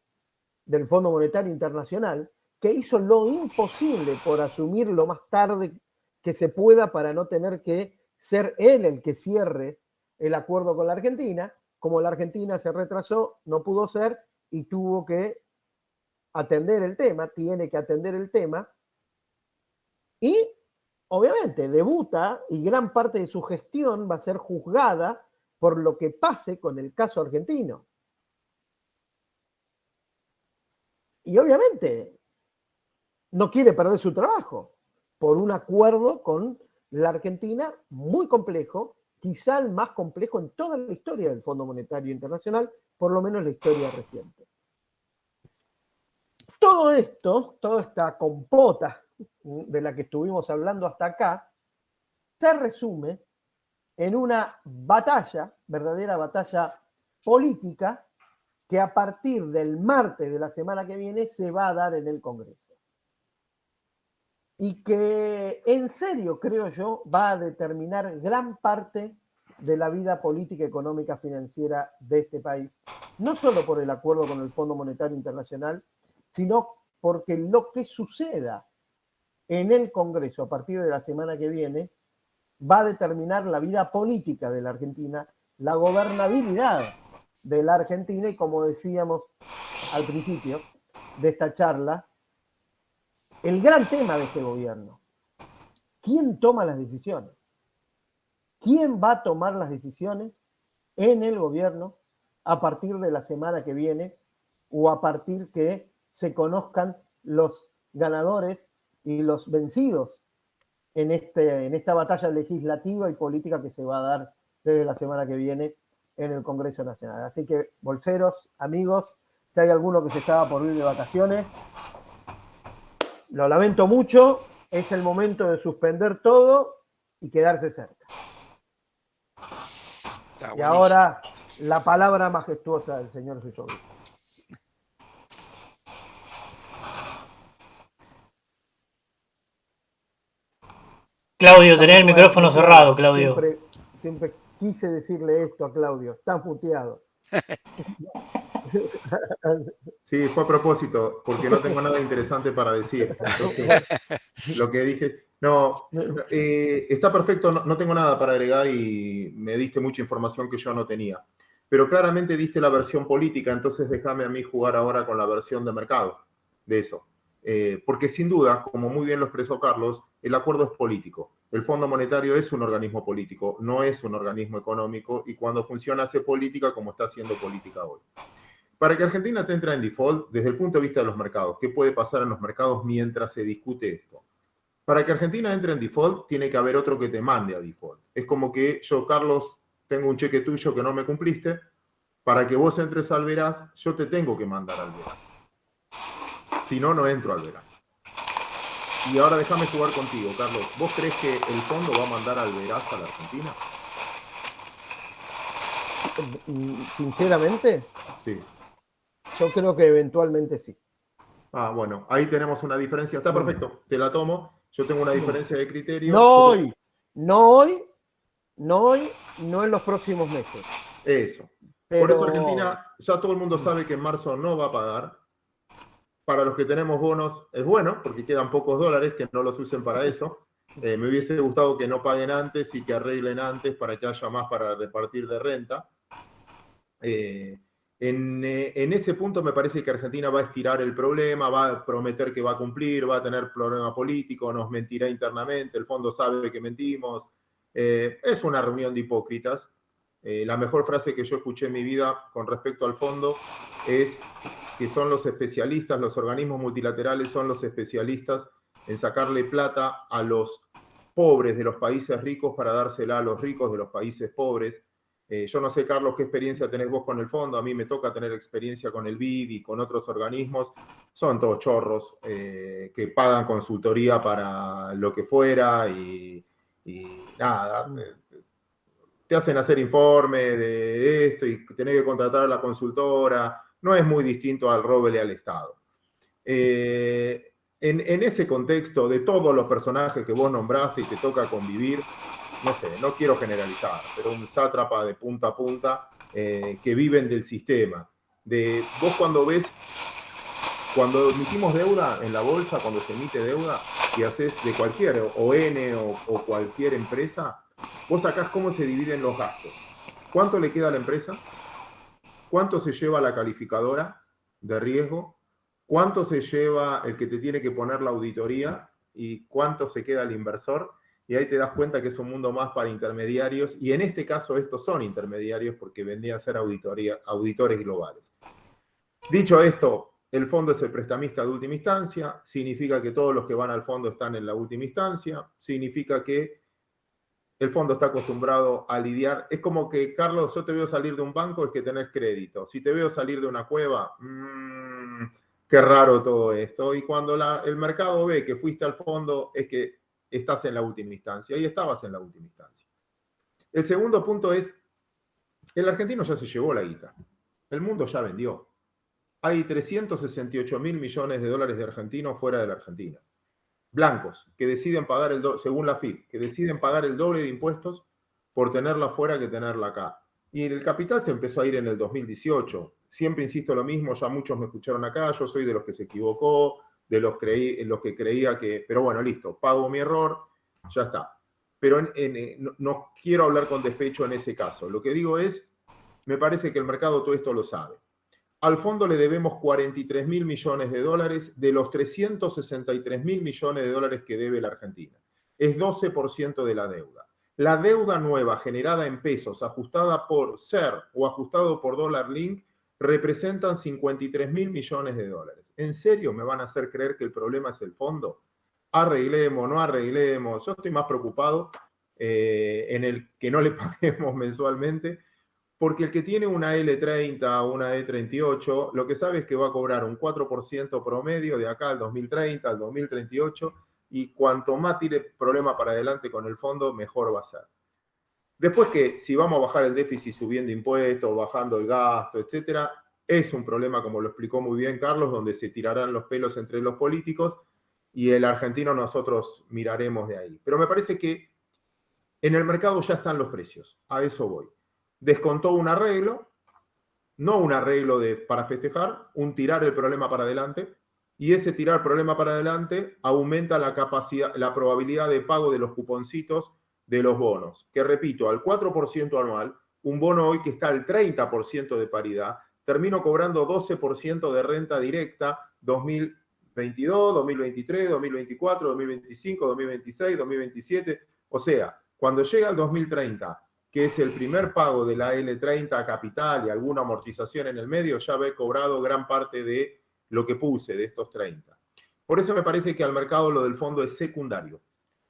E: del Fondo Monetario Internacional, que hizo lo imposible por asumir lo más tarde que se pueda para no tener que ser él el que cierre el acuerdo con la Argentina. Como la Argentina se retrasó, no pudo ser y tuvo que atender el tema, tiene que atender el tema. Y obviamente debuta y gran parte de su gestión va a ser juzgada por lo que pase con el caso argentino. Y obviamente no quiere perder su trabajo por un acuerdo con la Argentina muy complejo, quizá el más complejo en toda la historia del Fondo Monetario Internacional, por lo menos la historia reciente. Todo esto, toda esta compota de la que estuvimos hablando hasta acá, se resume en una batalla, verdadera batalla política, que a partir del martes de la semana que viene se va a dar en el Congreso. Y que en serio, creo yo, va a determinar gran parte de la vida política, económica, financiera de este país, no solo por el acuerdo con el Fondo Monetario Internacional, sino porque lo que suceda en el Congreso a partir de la semana que viene va a determinar la vida política de la Argentina, la gobernabilidad de la Argentina y, como decíamos al principio de esta charla, el gran tema de este gobierno. ¿Quién toma las decisiones? ¿Quién va a tomar las decisiones en el gobierno a partir de la semana que viene o a partir que se conozcan los ganadores y los vencidos en esta batalla legislativa y política que se va a dar desde la semana que viene en el Congreso Nacional? Así que, bolseros, amigos, si hay alguno que se estaba por ir de vacaciones, lo lamento mucho, es el momento de suspender todo y quedarse cerca. Y ahora la palabra majestuosa del señor Suchovic.
D: Claudio, tenés el micrófono cerrado, Claudio.
E: Siempre quise decirle esto a Claudio, está muteado.
F: Sí, fue a propósito, porque no tengo nada interesante para decir. Entonces, lo que dije, no, está perfecto, no tengo nada para agregar y me diste mucha información que yo no tenía. Pero claramente diste la versión política, entonces déjame a mí jugar ahora con la versión de mercado de eso. Porque sin duda, como muy bien lo expresó Carlos, el acuerdo es político. El Fondo Monetario es un organismo político, no es un organismo económico, y cuando funciona hace política como está haciendo política hoy. Para que Argentina te entre en default, desde el punto de vista de los mercados, ¿qué puede pasar en los mercados mientras se discute esto? Para que Argentina entre en default, tiene que haber otro que te mande a default. Es como que yo, Carlos, tengo un cheque tuyo que no me cumpliste, para que vos entres al veraz, yo te tengo que mandar al veraz. Si no, no entro al veraz. Y ahora déjame jugar contigo, Carlos. ¿Vos crees que el fondo va a mandar al veraz a la Argentina?
E: Sinceramente,
F: Sí.
E: yo creo que eventualmente sí.
F: Ah, bueno, ahí tenemos una diferencia. Está perfecto, te la tomo. Yo tengo una diferencia de criterio.
E: No hoy, no en los próximos meses.
F: Eso.
E: Pero...
F: Por eso Argentina, ya todo el mundo sabe que en marzo no va a pagar. Para los que tenemos bonos es bueno, porque quedan pocos dólares, que no los usen para eso. Me hubiese gustado que no paguen antes y que arreglen antes para que haya más para repartir de renta. En ese punto me parece que Argentina va a estirar el problema, va a prometer que va a cumplir, va a tener problema político, nos mentirá internamente, el fondo sabe que mentimos. Es una reunión de hipócritas. La mejor frase que yo escuché en mi vida con respecto al fondo es que son los especialistas, los organismos multilaterales son los especialistas en sacarle plata a los pobres de los países ricos para dársela a los ricos de los países pobres. Yo no sé, Carlos, qué experiencia tenés vos con el fondo. A mí me toca tener experiencia con el BID y con otros organismos. Son todos chorros que pagan consultoría para lo que fuera y nada. Te hacen hacer informe de esto y tenés que contratar a la consultora. No es muy distinto al roble al Estado. En ese contexto de todos los personajes que vos nombraste y te toca convivir, no sé, no quiero generalizar, pero un sátrapa de punta a punta que viven del sistema. Vos cuando emitimos deuda en la bolsa, cuando se emite deuda y haces de cualquier ON o cualquier empresa, vos sacás cómo se dividen los gastos. ¿Cuánto le queda a la empresa? ¿Cuánto se lleva la calificadora de riesgo? ¿Cuánto se lleva el que te tiene que poner la auditoría? ¿Y cuánto se queda el inversor? Y ahí te das cuenta que es un mundo más para intermediarios, y en este caso estos son intermediarios porque vendrían a ser auditores globales. Dicho esto, el fondo es el prestamista de última instancia, significa que todos los que van al fondo están en la última instancia, significa que el fondo está acostumbrado a lidiar. Es como que, Carlos, yo te veo salir de un banco, es que tenés crédito. Si te veo salir de una cueva, qué raro todo esto. Y cuando el mercado ve que fuiste al fondo, es que estás en la última instancia. Y estabas en la última instancia. El segundo punto es, el argentino ya se llevó la guita. El mundo ya vendió. Hay 368 mil millones de dólares de argentinos fuera de la Argentina. Blancos, que deciden pagar según la FIP, que deciden pagar el doble de impuestos por tenerla afuera que tenerla acá. Y el capital se empezó a ir en el 2018. Siempre insisto lo mismo, ya muchos me escucharon acá, yo soy de los que se equivocó, de los que creía que, pero bueno, listo, pago mi error, ya está. Pero no quiero hablar con despecho en ese caso. Lo que digo es, me parece que el mercado todo esto lo sabe. Al fondo le debemos 43 mil millones de dólares de los 363 mil millones de dólares que debe la Argentina. Es 12% de la deuda. La deuda nueva generada en pesos, ajustada por SER o ajustado por Dollar Link, representan 53 mil millones de dólares. ¿En serio me van a hacer creer que el problema es el fondo? Arreglemos, no arreglemos. Yo estoy más preocupado en el que no le paguemos mensualmente, porque el que tiene una L30 o una E38, lo que sabe es que va a cobrar un 4% promedio de acá al 2030, al 2038, y cuanto más tire problema para adelante con el fondo, mejor va a ser. Después que si vamos a bajar el déficit subiendo impuestos, bajando el gasto, etcétera, es un problema, como lo explicó muy bien Carlos, donde se tirarán los pelos entre los políticos y el argentino nosotros miraremos de ahí. Pero me parece que en el mercado ya están los precios, a eso voy. Descontó un arreglo, no un arreglo para festejar, un tirar el problema para adelante, y ese tirar el problema para adelante aumenta la capacidad, la probabilidad de pago de los cuponcitos de los bonos, que repito, al 4% anual, un bono hoy que está al 30% de paridad, termino cobrando 12% de renta directa 2022, 2023, 2024, 2025, 2026, 2027. O sea, cuando llega el 2030, que es el primer pago de la L30 a capital y alguna amortización en el medio, ya habré cobrado gran parte de lo que puse de estos 30. Por eso me parece que al mercado lo del fondo es secundario.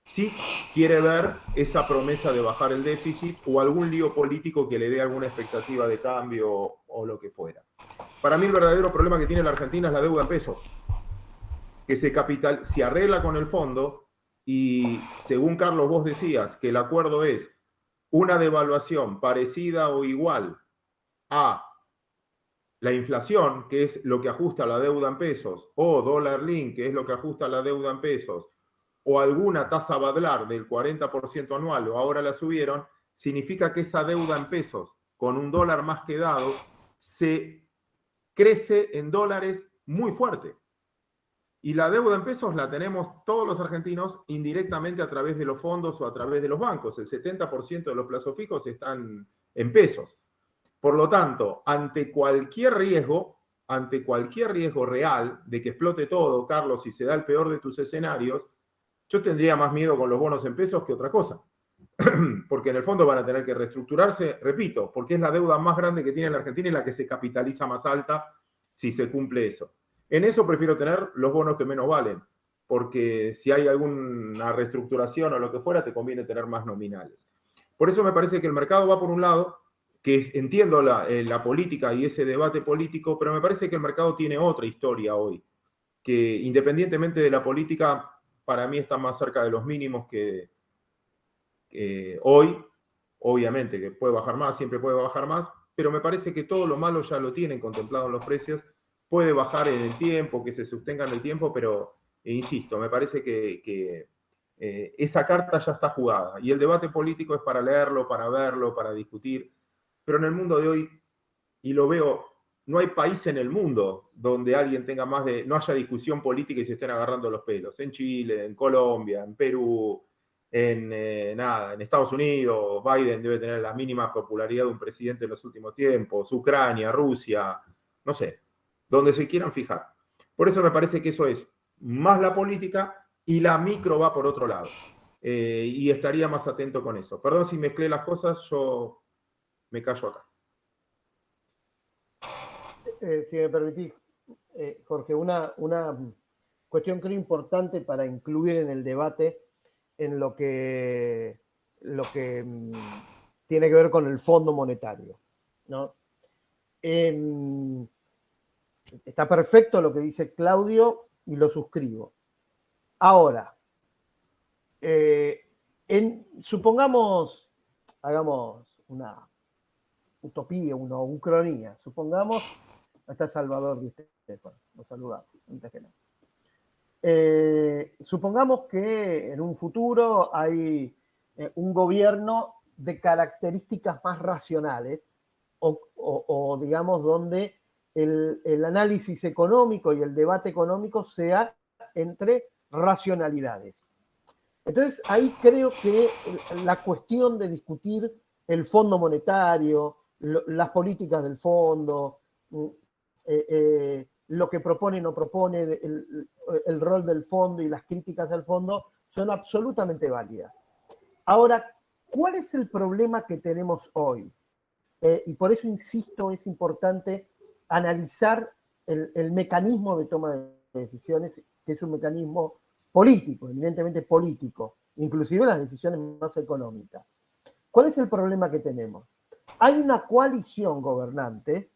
F: Si quiere ver esa promesa de bajar el déficit o algún lío político que le dé alguna expectativa de cambio o lo que fuera. Para mí el verdadero problema que tiene la Argentina es la deuda en pesos, que se arregla con el fondo y según Carlos vos decías que el acuerdo es una devaluación parecida o igual a la inflación, que es lo que ajusta la deuda en pesos, o dólar link, que es lo que ajusta la deuda en pesos, o alguna tasa Badlar del 40% anual, o ahora la subieron, significa que esa deuda en pesos, con un dólar más que dado, se crece en dólares muy fuerte. Y la deuda en pesos la tenemos todos los argentinos indirectamente a través de los fondos o a través de los bancos. El 70% de los plazos fijos están en pesos. Por lo tanto, ante cualquier riesgo real de que explote todo, Carlos, si se da el peor de tus escenarios, yo tendría más miedo con los bonos en pesos que otra cosa. Porque en el fondo van a tener que reestructurarse, repito, porque es la deuda más grande que tiene la Argentina y la que se capitaliza más alta si se cumple eso. En eso prefiero tener los bonos que menos valen, porque si hay alguna reestructuración o lo que fuera, te conviene tener más nominales. Por eso me parece que el mercado va por un lado, que entiendo la política y ese debate político, pero me parece que el mercado tiene otra historia hoy, que independientemente de la política, para mí está más cerca de los mínimos que hoy. Obviamente que puede bajar más, siempre puede bajar más, pero me parece que todo lo malo ya lo tienen contemplado en los precios, puede bajar en el tiempo, que se sostenga en el tiempo, pero insisto, me parece que esa carta ya está jugada y el debate político es para leerlo, para verlo, para discutir, pero en el mundo de hoy, y lo veo, no hay país en el mundo donde alguien tenga no haya discusión política y se estén agarrando los pelos. En Chile, en Colombia, en Perú, en Estados Unidos, Biden debe tener la mínima popularidad de un presidente en los últimos tiempos, Ucrania, Rusia, no sé, donde se quieran fijar. Por eso me parece que eso es más la política y la micro va por otro lado. Y estaría más atento con eso. Perdón si mezclé las cosas, yo me callo acá.
E: Si me permitís, Jorge, una cuestión creo importante para incluir en el debate en lo que tiene que ver con el Fondo Monetario, ¿no? Está perfecto lo que dice Claudio y lo suscribo. Ahora, supongamos, hagamos una utopía, una ucronía, supongamos, está Salvador, ¿viste? Lo saludamos, antes que nada. Supongamos que en un futuro hay un gobierno de características más racionales o digamos donde el análisis económico y el debate económico sea entre racionalidades. Entonces ahí creo que la cuestión de discutir el Fondo Monetario, las políticas del fondo, lo que propone y no propone, el rol del fondo y las críticas del fondo son absolutamente válidas. Ahora, ¿cuál es el problema que tenemos hoy? Y por eso insisto, es importante analizar el mecanismo de toma de decisiones, que es un mecanismo político, evidentemente político, inclusive las decisiones más económicas. ¿Cuál es el problema que tenemos? Hay una coalición gobernante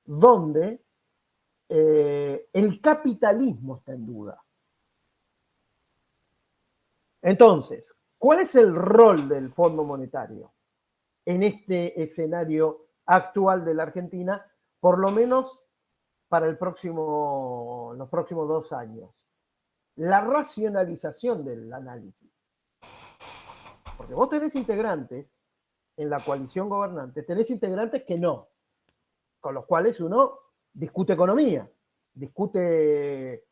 E: donde el capitalismo está en duda. Entonces, ¿cuál es el rol del Fondo Monetario en este escenario actual de la Argentina, por lo menos para los próximos 2 años? La racionalización del análisis. Porque vos tenés integrantes en la coalición gobernante, tenés integrantes que no con los cuales uno discute economía, discute,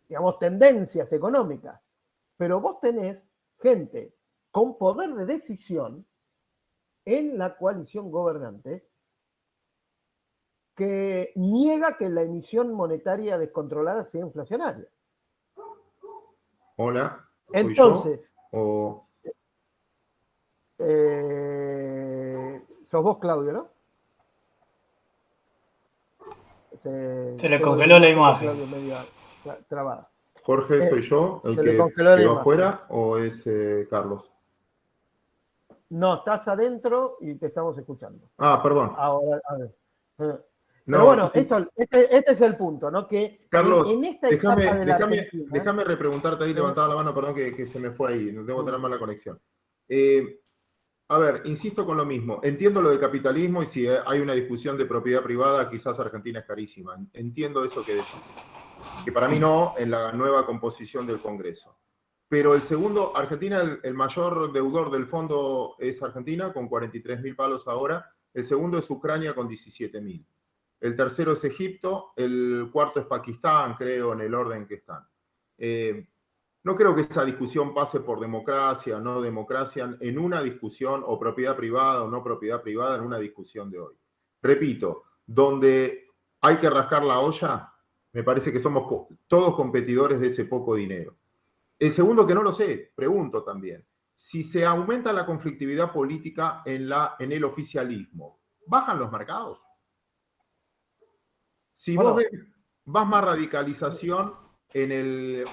E: digamos, tendencias económicas, pero vos tenés gente con poder de decisión en la coalición gobernante que niega que la emisión monetaria descontrolada sea inflacionaria.
F: Hola, ¿soy
E: Entonces,
F: yo?
E: sos vos, Claudio, ¿no?
D: Se le congeló la imagen.
E: Claudio, medio trabada.
F: Jorge, ¿soy yo el
E: se le
F: que
E: congeló la
F: quedó
E: imagen.
F: afuera o es Carlos?
E: No, estás adentro y te estamos escuchando.
F: Ah, perdón.
E: Ahora, a ver. Pero
F: No,
E: bueno, este es el punto, ¿no? Que
F: Carlos,
E: en esta etapa de la Argentina...
F: déjame repreguntarte ahí, levantaba la mano, perdón que se me fue ahí, no debo tener mala conexión. A ver, insisto con lo mismo, entiendo lo de capitalismo y si hay una discusión de propiedad privada, quizás Argentina es carísima. Entiendo eso que decís. Que para mí no, en la nueva composición del Congreso. Pero el segundo, Argentina, el mayor deudor del fondo es Argentina, con 43.000 palos ahora. El segundo es Ucrania, con 17.000. El tercero es Egipto. El cuarto es Pakistán, creo, en el orden que están. No creo que esa discusión pase por democracia o no democracia en una discusión, o propiedad privada o no propiedad privada, en una discusión de hoy. Repito, donde hay que rascar la olla, me parece que somos todos competidores de ese poco dinero. El segundo, que no lo sé, pregunto también, si se aumenta la conflictividad política en el oficialismo, ¿bajan los mercados? Si
E: Bueno,
F: vos vas más radicalización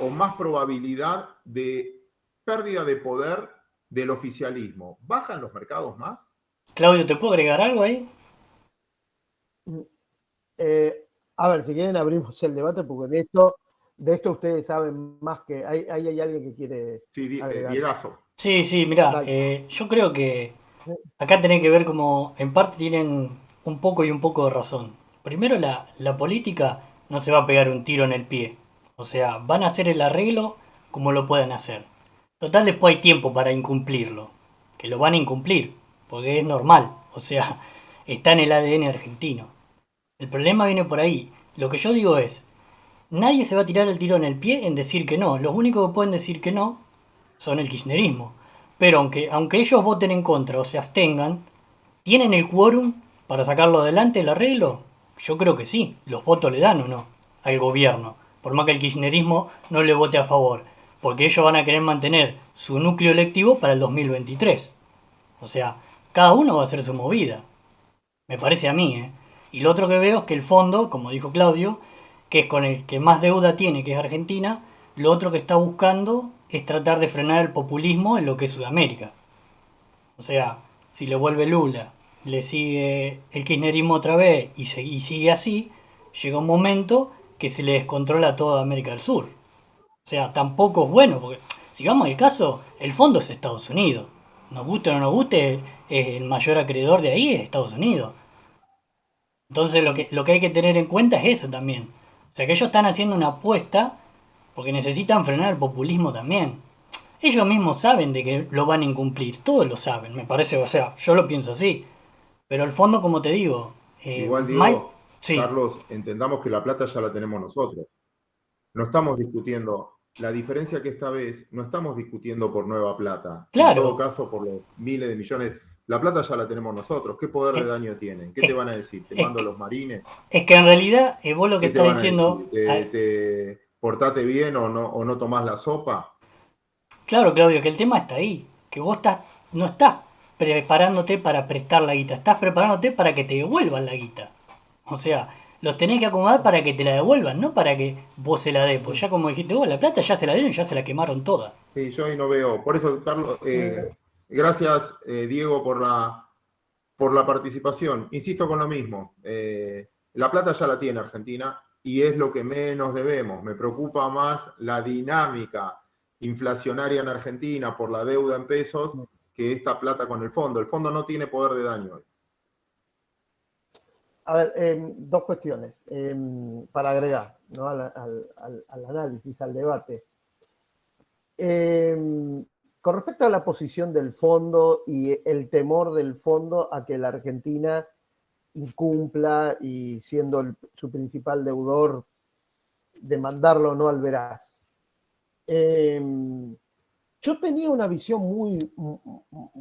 F: o más probabilidad de pérdida de poder del oficialismo, ¿bajan los mercados más?
D: Claudio, ¿te puedo agregar algo ahí?
E: a ver, si quieren abrimos el debate, porque de esto ustedes saben más que... Hay alguien que quiere
F: Sí,
E: agregar.
F: Diegazo.
D: Sí, mirá,
E: Dale.
D: yo creo que acá tenés que ver como en parte tienen un poco y un poco de razón. Primero, la política no se va a pegar un tiro en el pie. O sea, van a hacer el arreglo como lo puedan hacer. Total, después hay tiempo para incumplirlo. Que lo van a incumplir, porque es normal. O sea, está en el ADN argentino. El problema viene por ahí. Lo que yo digo es, nadie se va a tirar el tiro en el pie en decir que no. Los únicos que pueden decir que no son el kirchnerismo. Pero aunque ellos voten en contra o se abstengan, ¿tienen el quórum para sacarlo adelante el arreglo? Yo creo que sí. Los votos le dan o no al gobierno. Por más que el kirchnerismo no le vote a favor. Porque ellos van a querer mantener su núcleo electivo para el 2023. O sea, cada uno va a hacer su movida. Me parece a mí, ¿eh? Y lo otro que veo es que el fondo, como dijo Claudio, que es con el que más deuda tiene, que es Argentina, lo otro que está buscando es tratar de frenar el populismo en lo que es Sudamérica. O sea, si le vuelve Lula, le sigue el kirchnerismo otra vez y sigue así, llega un momento que se le descontrola toda América del Sur. O sea, tampoco es bueno, porque si vamos al caso, el fondo es Estados Unidos. Nos guste o no nos guste, el mayor acreedor de ahí es Estados Unidos. Entonces lo que hay que tener en cuenta es eso también. O sea que ellos están haciendo una apuesta porque necesitan frenar el populismo también. Ellos mismos saben de que lo van a incumplir, todos lo saben, me parece, o sea, yo lo pienso así. Pero al fondo, como te digo,
F: Igual
D: Mike,
F: digo,
D: sí,
F: Carlos, entendamos que la plata ya la tenemos nosotros. No estamos discutiendo, la diferencia que esta vez no estamos discutiendo por nueva plata. En
D: claro.
F: todo caso, por los miles de millones. La plata ya la tenemos nosotros. ¿Qué poder de daño tienen? ¿Qué te van a decir? ¿Te mando a los marines?
D: Es que en realidad, vos lo que
F: ¿Qué te
D: estás
F: van a
D: diciendo...
F: decir? ¿Te portate bien o no tomás la sopa?
D: Claro, Claudio, que el tema está ahí. Que vos no estás preparándote para prestar la guita, estás preparándote para que te devuelvan la guita. O sea, los tenés que acomodar para que te la devuelvan, no para que vos se la des. Pues ya como dijiste vos, la plata ya se la dieron, ya se la quemaron toda.
F: Sí, yo ahí no veo. Por eso, Carlos, gracias, Diego, por la participación. Insisto con lo mismo. La plata ya la tiene Argentina y es lo que menos debemos. Me preocupa más la dinámica inflacionaria en Argentina por la deuda en pesos que esta plata con el fondo. El fondo no tiene poder de daño hoy.
E: A ver, dos cuestiones para agregar, ¿no? al análisis, al debate. Con respecto a la posición del fondo y el temor del fondo a que la Argentina incumpla y siendo su principal deudor, demandarlo o no al veraz. Yo tenía una visión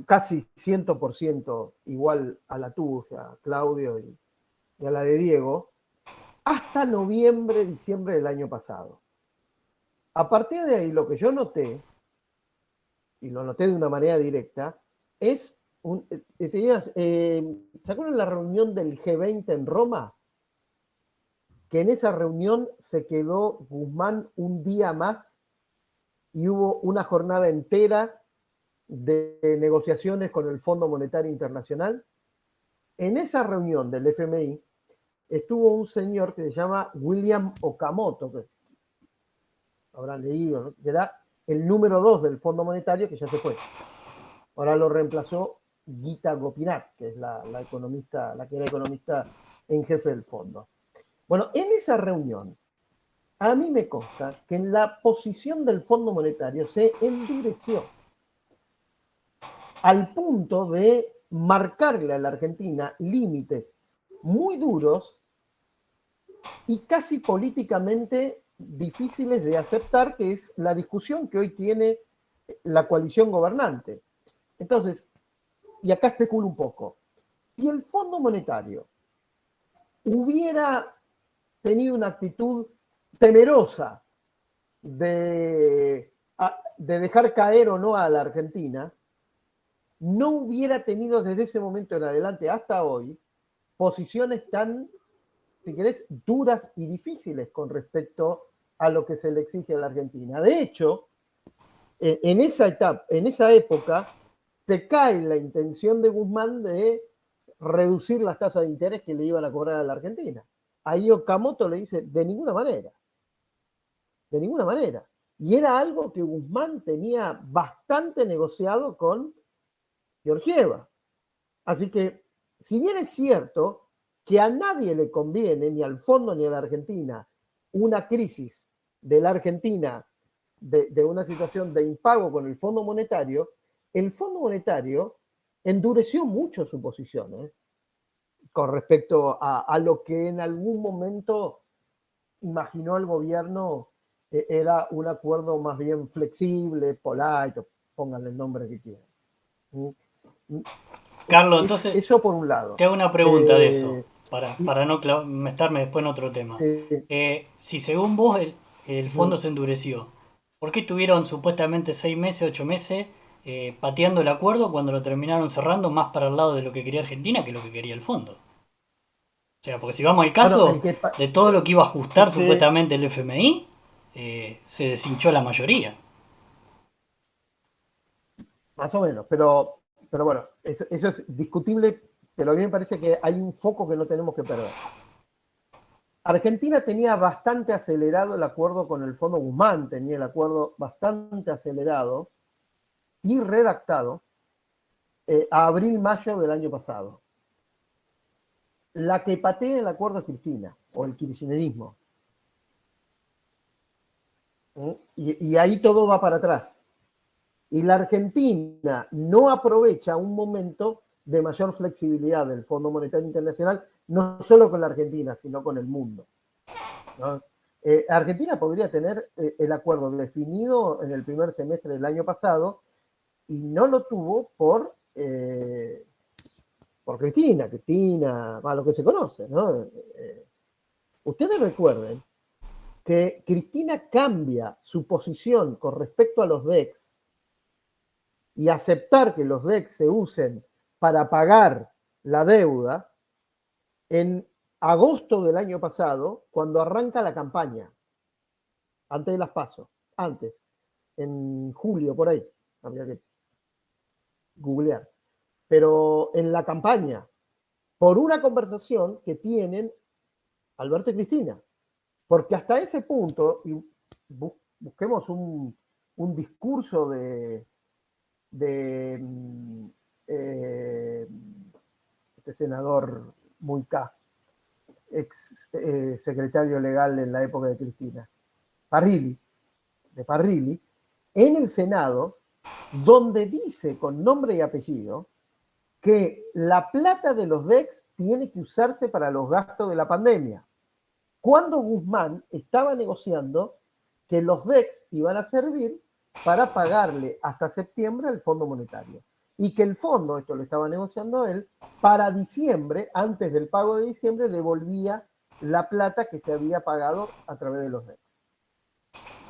E: casi 100% igual a la tuya, Claudio, y a la de Diego, hasta noviembre, diciembre del año pasado. A partir de ahí, lo que yo noté, y lo noté de una manera directa, es, ¿se acuerdan la reunión del G20 en Roma? Que en esa reunión se quedó Guzmán un día más y hubo una jornada entera de negociaciones con el Fondo Monetario Internacional. En esa reunión del FMI estuvo un señor que se llama William Okamoto, que habrán leído, ¿no? Que era el número 2 del Fondo Monetario, que ya se fue. Ahora lo reemplazó Gita Gopinath, que es la que era economista en jefe del fondo. Bueno, en esa reunión, a mí me consta que en la posición del Fondo Monetario se endureció al punto de marcarle a la Argentina límites muy duros y casi políticamente difíciles de aceptar, que es la discusión que hoy tiene la coalición gobernante. Entonces, y acá especulo un poco, si el Fondo Monetario hubiera tenido una actitud temerosa de dejar caer o no a la Argentina, no hubiera tenido desde ese momento en adelante hasta hoy posiciones tan, si querés, duras y difíciles con respecto a lo que se le exige a la Argentina. De hecho, en esa época, se cae la intención de Guzmán de reducir las tasas de interés que le iban a cobrar a la Argentina. Ahí Okamoto le dice, de ninguna manera. De ninguna manera. Y era algo que Guzmán tenía bastante negociado con Georgieva. Así que, si bien es cierto que a nadie le conviene, ni al fondo ni a la Argentina, una crisis de la Argentina, de una situación de impago con el Fondo Monetario, el Fondo Monetario endureció mucho su posición con respecto a lo que en algún momento imaginó el gobierno era un acuerdo más bien flexible, polite, pónganle el nombre que quieran.
D: Carlos, entonces
E: eso por un lado.
D: te hago una pregunta de eso, para no estarme después en otro tema.
E: Sí.
D: Si según vos el fondo se endureció, ¿por qué estuvieron supuestamente 6 meses, 8 meses pateando el acuerdo cuando lo terminaron cerrando más para el lado de lo que quería Argentina que lo que quería el fondo? O sea, porque si vamos al caso de todo lo que iba a ajustar supuestamente el FMI, se deshinchó la mayoría.
E: Más o menos, pero bueno, eso es discutible, pero a mí me parece que hay un foco que no tenemos que perder. Argentina tenía bastante acelerado el acuerdo con el Fondo Guzmán, tenía el acuerdo bastante acelerado y redactado a abril-mayo del año pasado. La que patea el acuerdo es Cristina, o el kirchnerismo. Y ahí todo va para atrás. Y la Argentina no aprovecha un momento de mayor flexibilidad del Fondo Monetario Internacional, no solo con la Argentina, sino con el mundo, ¿no? Argentina podría tener el acuerdo definido en el primer semestre del año pasado y no lo tuvo por Cristina, lo que se conoce, ¿no? Ustedes recuerden que Cristina cambia su posición con respecto a los DEX y aceptar que los DEX se usen para pagar la deuda en agosto del año pasado, cuando arranca la campaña, antes de las PASO, en julio, por ahí, habría que googlear, pero en la campaña, por una conversación que tienen Alberto y Cristina, porque hasta ese punto, y busquemos un discurso de este senador Muicá, ex secretario legal en la época de Cristina, Parrilli, en el Senado, donde dice con nombre y apellido que la plata de los DEX tiene que usarse para los gastos de la pandemia. Cuando Guzmán estaba negociando que los DEX iban a servir para pagarle hasta septiembre al Fondo Monetario. Y que el fondo, esto lo estaba negociando él, para diciembre, antes del pago de diciembre, devolvía la plata que se había pagado a través de los DEX.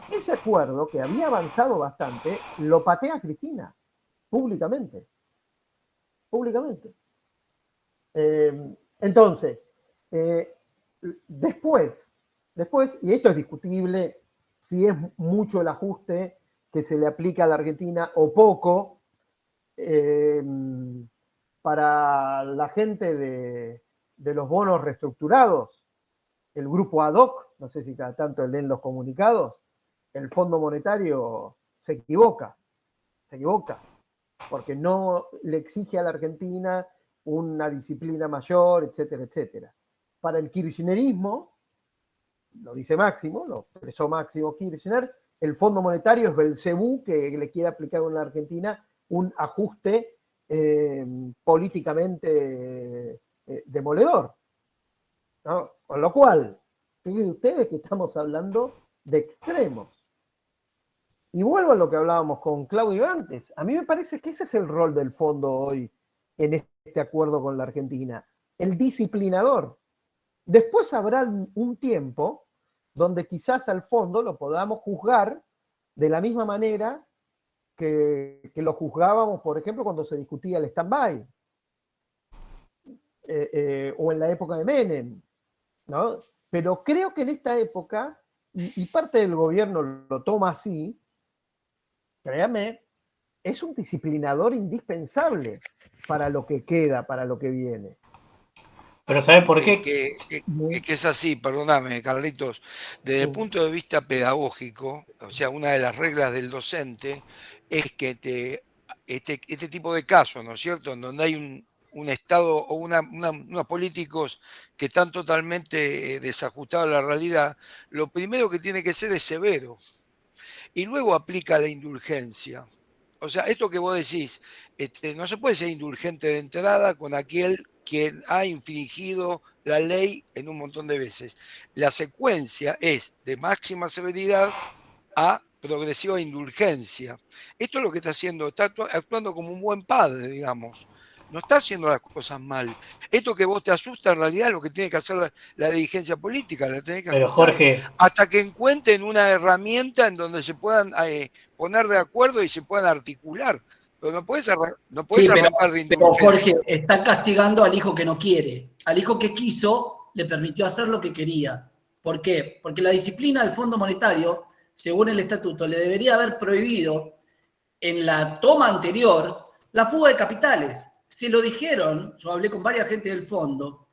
E: Ese acuerdo, que había avanzado bastante, lo patea Cristina, públicamente. Públicamente. Entonces, después, y esto es discutible, si es mucho el ajuste que se le aplica a la Argentina o poco, para la gente de los bonos reestructurados, el grupo ad hoc, no sé si cada tanto leen los comunicados, el Fondo Monetario se equivoca, porque no le exige a la Argentina una disciplina mayor, etcétera, etcétera. Para el kirchnerismo, lo dice Máximo, lo expresó Máximo Kirchner, el Fondo Monetario es Belcebú que le quiere aplicar a la Argentina un ajuste políticamente demoledor, ¿no? Con lo cual, fíjense ustedes que estamos hablando de extremos. Y vuelvo a lo que hablábamos con Claudio antes. A mí me parece que ese es el rol del fondo hoy en este acuerdo con la Argentina, el disciplinador. Después habrá un tiempo donde quizás al fondo lo podamos juzgar de la misma manera que lo juzgábamos, por ejemplo, cuando se discutía el stand-by, o en la época de Menem, ¿no? Pero creo que en esta época, y parte del gobierno lo toma así, créame, es un disciplinador indispensable para lo que queda, para lo que viene.
D: Pero ¿sabes por qué?
A: Es que es así, perdóname, Carlitos. Desde el punto de vista pedagógico, o sea, una de las reglas del docente es que este tipo de casos, ¿no es cierto?, en donde hay un Estado o unos políticos que están totalmente desajustados a la realidad, lo primero que tiene que ser es severo. Y luego aplica la indulgencia. O sea, esto que vos decís, no se puede ser indulgente de entrada con aquel que ha infringido la ley en un montón de veces. La secuencia es de máxima severidad a progresiva indulgencia. Esto es lo que está haciendo, está actuando como un buen padre, digamos. No está haciendo las cosas mal. Esto que vos te asusta, en realidad, es lo que tiene que hacer la dirigencia política, la tenés que
D: Pero
A: ajustar
D: Jorge,
A: hasta que encuentren una herramienta en donde se puedan poner de acuerdo y se puedan articular. Pero no puedes
C: Sí,
A: arrancar de
C: pero
A: indulgencia.
C: Jorge, está castigando al hijo que no quiere. Al hijo que quiso, le permitió hacer lo que quería. ¿Por qué? Porque la disciplina del Fondo Monetario, según el estatuto, le debería haber prohibido en la toma anterior la fuga de capitales. Se lo dijeron, yo hablé con varias gente del fondo,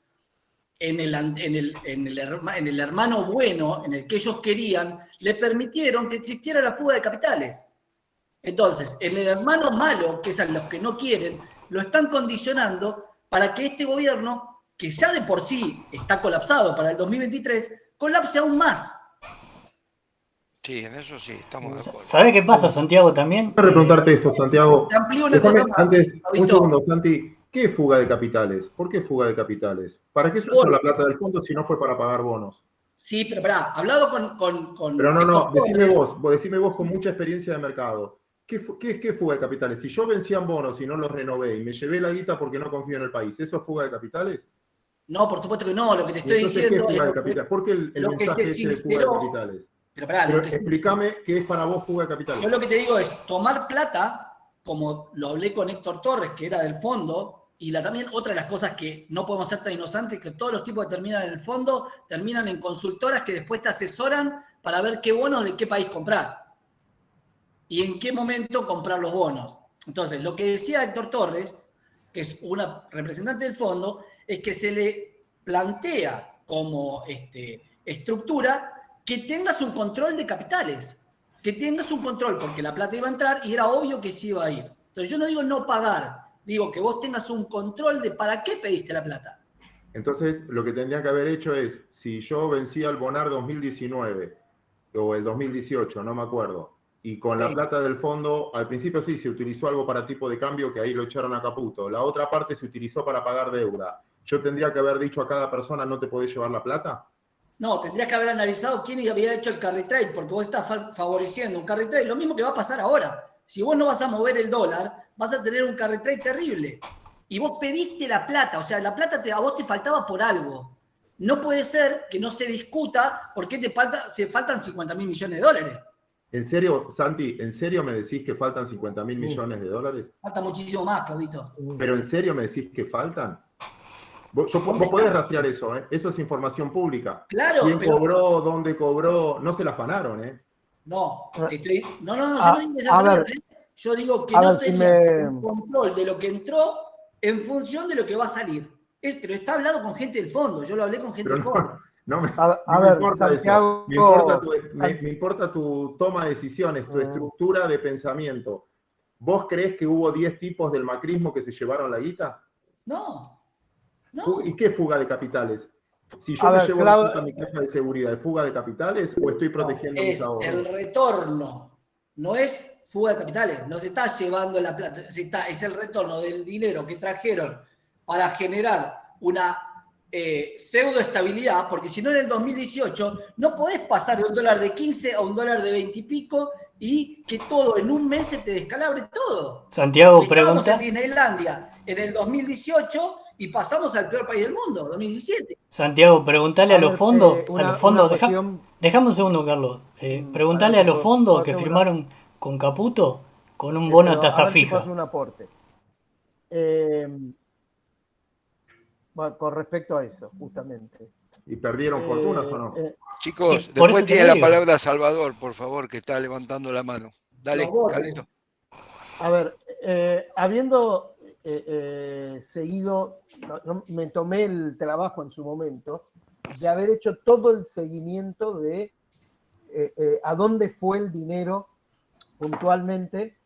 C: en el hermano bueno, en el que ellos querían, le permitieron que existiera la fuga de capitales. Entonces, en el hermano malo, que es a los que no quieren, lo están condicionando para que este gobierno, que ya de por sí está colapsado para el 2023, colapse aún más.
A: Sí, en eso sí, estamos de acuerdo.
D: ¿Sabés qué pasa, Santiago, también?
F: Quiero preguntarte esto, Santiago.
C: Te amplío una
F: Déjame
C: cosa más,
F: antes, un
C: Fabito.
F: segundo, Santi. ¿Qué es fuga de capitales? ¿Por qué fuga de capitales? ¿Para qué se usó la plata del fondo si no fue para pagar bonos?
C: Sí, pero pará, hablado con
F: Pero no, decime
C: Torres,
F: vos con mucha experiencia de mercado. ¿Qué es fuga de capitales? Si yo vencía en bonos y no los renové y me llevé la guita porque no confío en el país, ¿eso es fuga de capitales?
C: No, por supuesto que no. Lo que te estoy
F: Entonces,
C: diciendo
F: ¿qué es fuga de
C: es
F: capitales? ¿Por qué el
C: lo que
F: mensaje
C: se
F: ese de fuga de
C: sinceró.
F: capitales?
C: Pero pará,
F: Pero
C: lo que
F: explícame qué es para vos fuga de capitales.
C: yo lo que te digo es tomar plata, como lo hablé con Héctor Torres, que era del fondo, y también otra de las cosas que no podemos ser tan inocentes, que todos los tipos que terminan en el fondo terminan en consultoras que después te asesoran para ver qué bonos de qué país comprar y en qué momento comprar los bonos. Entonces, lo que decía Héctor Torres, que es una representante del fondo, es que se le plantea como estructura que tengas un control de capitales, que tengas un control, porque la plata iba a entrar y era obvio que se iba a ir. Entonces yo no digo no pagar, digo que vos tengas un control de para qué pediste la plata.
F: Entonces, lo que tendría que haber hecho es, si yo vencía el Bonar 2019 o el 2018, no me acuerdo, Y con la plata del fondo, al principio sí, se utilizó algo para tipo de cambio, que ahí lo echaron a Caputo. La otra parte se utilizó para pagar deuda. ¿Yo tendría que haber dicho a cada persona no te podés llevar la plata?
C: No, tendrías que haber analizado quién había hecho el carry trade, porque vos estás favoreciendo un carry trade. Lo mismo que va a pasar ahora. Si vos no vas a mover el dólar, vas a tener un carry trade terrible. Y vos pediste la plata, o sea, la plata a vos te faltaba por algo. No puede ser que no se discuta por qué se faltan 50.000 millones de dólares.
F: ¿En serio, Santi, en serio me decís que faltan 50.000 millones de dólares?
C: Falta muchísimo más, Claudito.
F: ¿Pero en serio me decís que faltan? Vos podés rastrear eso, ¿eh? Eso es información pública.
C: Claro,
F: ¿Quién cobró? ¿Dónde cobró? No se la afanaron, ¿eh?
C: No, yo no digo que se afanaron, ¿eh? Yo digo que no tenías un control de lo que entró en función de lo que va a salir. Pero está hablado con gente del fondo, yo lo hablé con gente del fondo.
F: No me
E: ver,
F: importa
E: Santiago,
F: eso. Me importa tu toma de decisiones, tu estructura de pensamiento. ¿Vos creés que hubo 10 tipos del macrismo que se llevaron la guita?
C: No.
F: ¿Y qué fuga de capitales? Si yo me llevo la guita a mi caja de seguridad, ¿es fuga de capitales o estoy protegiendo mis ahorros?
C: Es el retorno, no es fuga de capitales, no se está llevando la plata, es el retorno del dinero que trajeron para generar una pseudoestabilidad, porque si no en el 2018 no podés pasar de un dólar de 15 a un dólar de 20 y pico y que todo en un mes se te descalabre todo.
D: Santiago
C: Estábamos
D: pregunta.
C: en Disneylandia en el 2018 y pasamos al peor país del mundo, 2017.
D: Santiago, preguntale a los fondos. Dejame un segundo, Carlos. Preguntale a los fondos que firmaron con Caputo con un bono a tasa fija.
E: Un aporte. Bueno, con respecto a eso, justamente.
F: ¿Y perdieron fortunas o no?
A: Chicos, después tiene la palabra Salvador, por favor, que está levantando la mano. Dale, Carlito.
E: A ver, habiendo seguido, me tomé el trabajo en su momento de haber hecho todo el seguimiento de a dónde fue el dinero puntualmente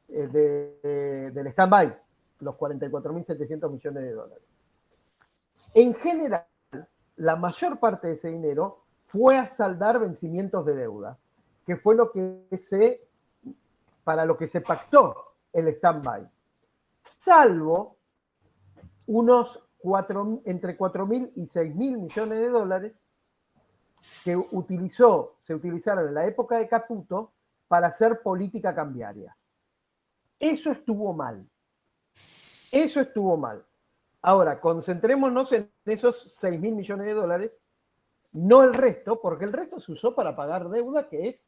E: del stand-by, los 44.700 millones de dólares. En general, la mayor parte de ese dinero fue a saldar vencimientos de deuda, que fue para lo que se pactó el stand-by, salvo unos entre 4.000 y 6.000 millones de dólares que se utilizaron en la época de Caputo para hacer política cambiaria. Eso estuvo mal. Ahora, concentrémonos en esos 6.000 millones de dólares, no el resto, porque el resto se usó para pagar deuda, que es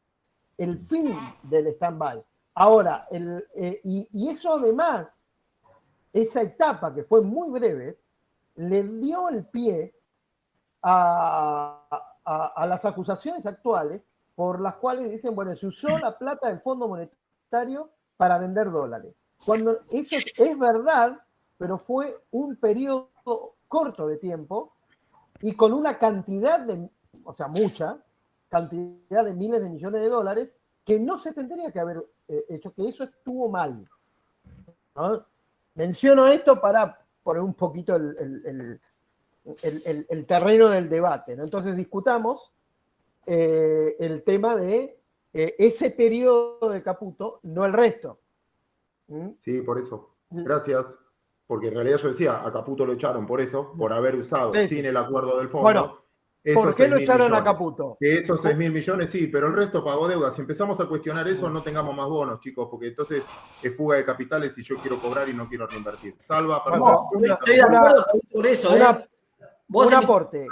E: el fin del stand-by. Ahora, y eso además, esa etapa que fue muy breve, le dio el pie a las acusaciones actuales por las cuales dicen, bueno, se usó la plata del Fondo Monetario para vender dólares. Cuando eso es verdad, pero fue un periodo corto de tiempo y con una cantidad mucha cantidad de miles de millones de dólares que no se tendría que haber hecho, que eso estuvo mal, ¿no? Menciono esto para poner un poquito el terreno del debate, ¿no? Entonces discutamos el tema de ese periodo de Caputo, no el resto.
F: Sí, por eso. Gracias. Porque en realidad yo decía, a Caputo lo echaron por eso, por haber usado sin el acuerdo del fondo.
E: Bueno, ¿por qué lo echaron
F: millones.
E: a Caputo?
F: Que esos 6.000 millones sí, pero el resto pagó deuda. Si empezamos a cuestionar eso, no tengamos más bonos, chicos, porque entonces es fuga de capitales y yo quiero cobrar y no quiero reinvertir. Salva,
C: estoy de acuerdo por eso.
E: Un aporte.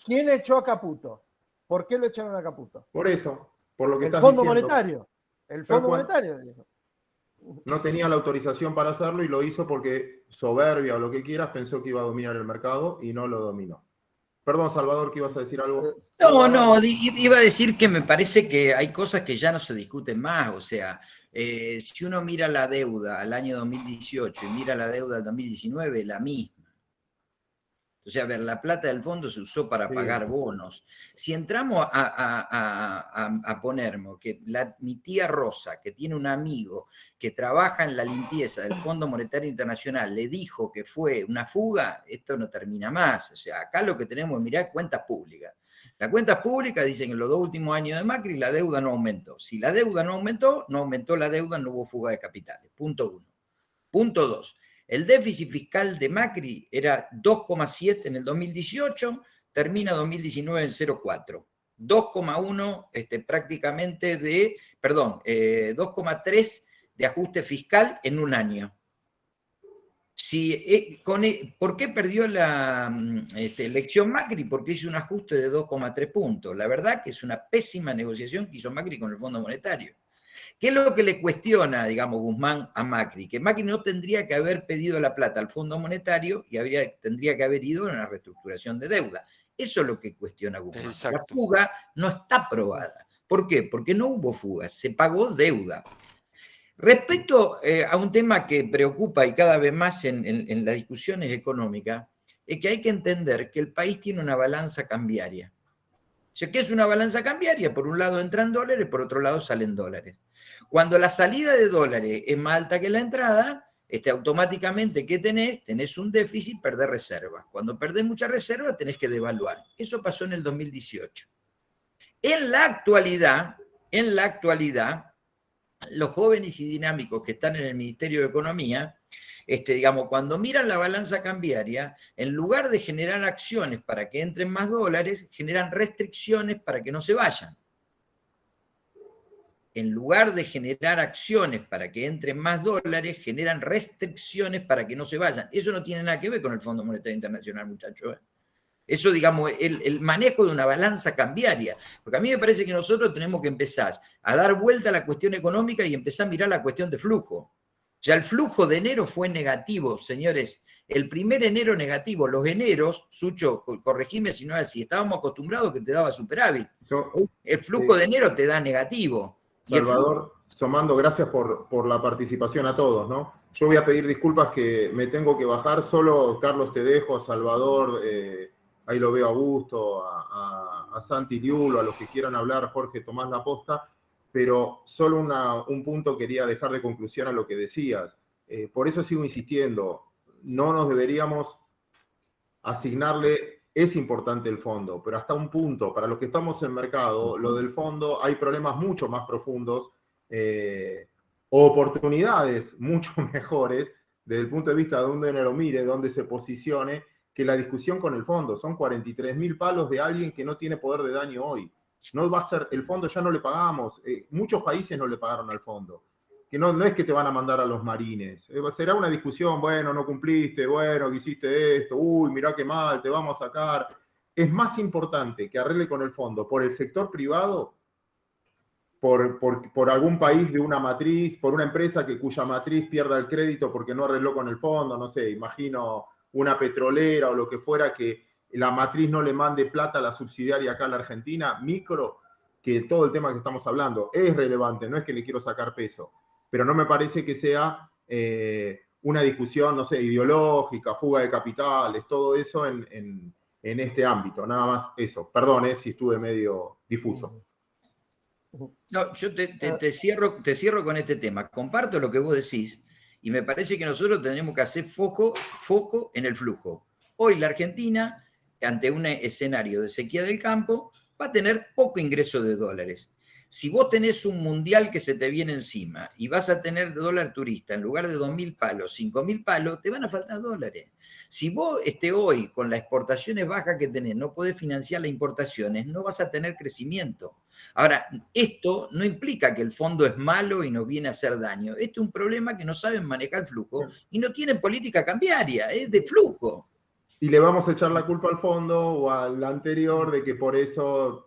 E: ¿Quién echó a Caputo? ¿Por qué lo echaron a Caputo?
F: Por eso, por lo que estás
E: diciendo. El Fondo Monetario.
F: No tenía la autorización para hacerlo y lo hizo porque soberbia o lo que quieras pensó que iba a dominar el mercado y no lo dominó. Perdón, Salvador, ¿que ibas a decir algo?
G: No, iba a decir que me parece que hay cosas que ya no se discuten más. O sea, si uno mira la deuda al año 2018 y mira la deuda del 2019, la misma. O sea, a ver, la plata del fondo se usó para pagar bonos. Si entramos a ponernos que mi tía Rosa, que tiene un amigo que trabaja en la limpieza del Fondo Monetario Internacional, le dijo que fue una fuga, esto no termina más. O sea, acá lo que tenemos es mirar cuentas públicas. Las cuentas públicas dicen que en los 2 últimos años de Macri la deuda no aumentó. Si la deuda no aumentó la deuda, no hubo fuga de capitales. Punto 1. Punto 2. El déficit fiscal de Macri era 2,7 en el 2018, termina 2019 en 0,4. 2,1 prácticamente 2,3 de ajuste fiscal en un año. ¿Por qué perdió la elección Macri? Porque hizo un ajuste de 2,3 puntos. La verdad que es una pésima negociación que hizo Macri con el Fondo Monetario. ¿Qué es lo que le cuestiona, digamos, Guzmán a Macri? Que Macri no tendría que haber pedido la plata al Fondo Monetario y tendría que haber ido en una reestructuración de deuda. Eso es lo que cuestiona Guzmán.
A: Exacto.
G: La fuga no está aprobada. ¿Por qué? Porque no hubo fuga, se pagó deuda. Respecto a un tema que preocupa y cada vez más en las discusiones económicas, es que hay que entender que el país tiene una balanza cambiaria. O sea, ¿qué es una balanza cambiaria? Por un lado entran dólares, por otro lado salen dólares. Cuando la salida de dólares es más alta que la entrada, automáticamente, ¿qué tenés? Tenés un déficit, perdés reservas. Cuando perdés mucha reserva, tenés que devaluar. Eso pasó en el 2018. En la actualidad, los jóvenes y dinámicos que están en el Ministerio de Economía, digamos, cuando miran la balanza cambiaria, en lugar de generar acciones para que entren más dólares, generan restricciones para que no se vayan. En lugar de generar acciones para que entren más dólares, generan restricciones para que no se vayan. Eso no tiene nada que ver con el Fondo Monetario Internacional, muchachos. Eso, digamos, el manejo de una balanza cambiaria. Porque a mí me parece que nosotros tenemos que empezar a dar vuelta a la cuestión económica y empezar a mirar la cuestión de flujo. Ya el flujo de enero fue negativo, señores. El primer enero negativo. Los eneros, Sucho, corregime si no es así, estábamos acostumbrados que te daba superávit. El flujo de enero te da negativo.
F: Salvador, Somando, gracias por la participación a todos, ¿no? Yo voy a pedir disculpas que me tengo que bajar. Solo, Carlos, te dejo, Salvador, ahí lo veo a Augusto, a Santi Liulo, a los que quieran hablar, Jorge, tomás la posta, pero solo un punto quería dejar de conclusión a lo que decías. Por eso sigo insistiendo, no nos deberíamos asignarle, es importante el fondo, pero hasta un punto, para los que estamos en mercado, lo del fondo, hay problemas mucho más profundos, oportunidades mucho mejores, desde el punto de vista de donde uno lo mire, donde se posicione, que la discusión con el fondo. Son 43.000 palos de alguien que no tiene poder de daño hoy. No va a ser, el fondo ya no le pagamos, muchos países no le pagaron al fondo. Que no es que te van a mandar a los marines. Será una discusión, bueno, no cumpliste, bueno, que hiciste esto, uy, mirá qué mal, te vamos a sacar. Es más importante que arregle con el fondo por el sector privado, por algún país de una matriz, por una empresa cuya matriz pierda el crédito porque no arregló con el fondo, no sé, imagino una petrolera o lo que fuera, que la matriz no le mande plata a la subsidiaria acá en la Argentina, micro, que todo el tema que estamos hablando es relevante, no es que le quiero sacar peso, pero no me parece que sea una discusión, no sé, ideológica, fuga de capitales, todo eso en este ámbito, nada más eso. Perdón si estuve medio difuso.
G: No, yo te cierro con este tema. Comparto lo que vos decís y me parece que nosotros tenemos que hacer foco en el flujo. Hoy la Argentina, ante un escenario de sequía del campo, va a tener poco ingreso de dólares. Si vos tenés un mundial que se te viene encima y vas a tener dólar turista, en lugar de 2.000 palos, 5.000 palos, te van a faltar dólares. Si vos hoy, con las exportaciones bajas que tenés, no podés financiar las importaciones, no vas a tener crecimiento. Ahora, esto no implica que el fondo es malo y nos viene a hacer daño. Esto es un problema que no saben manejar el flujo y no tienen política cambiaria, es de flujo.
F: Y le vamos a echar la culpa al fondo o al anterior de que por eso...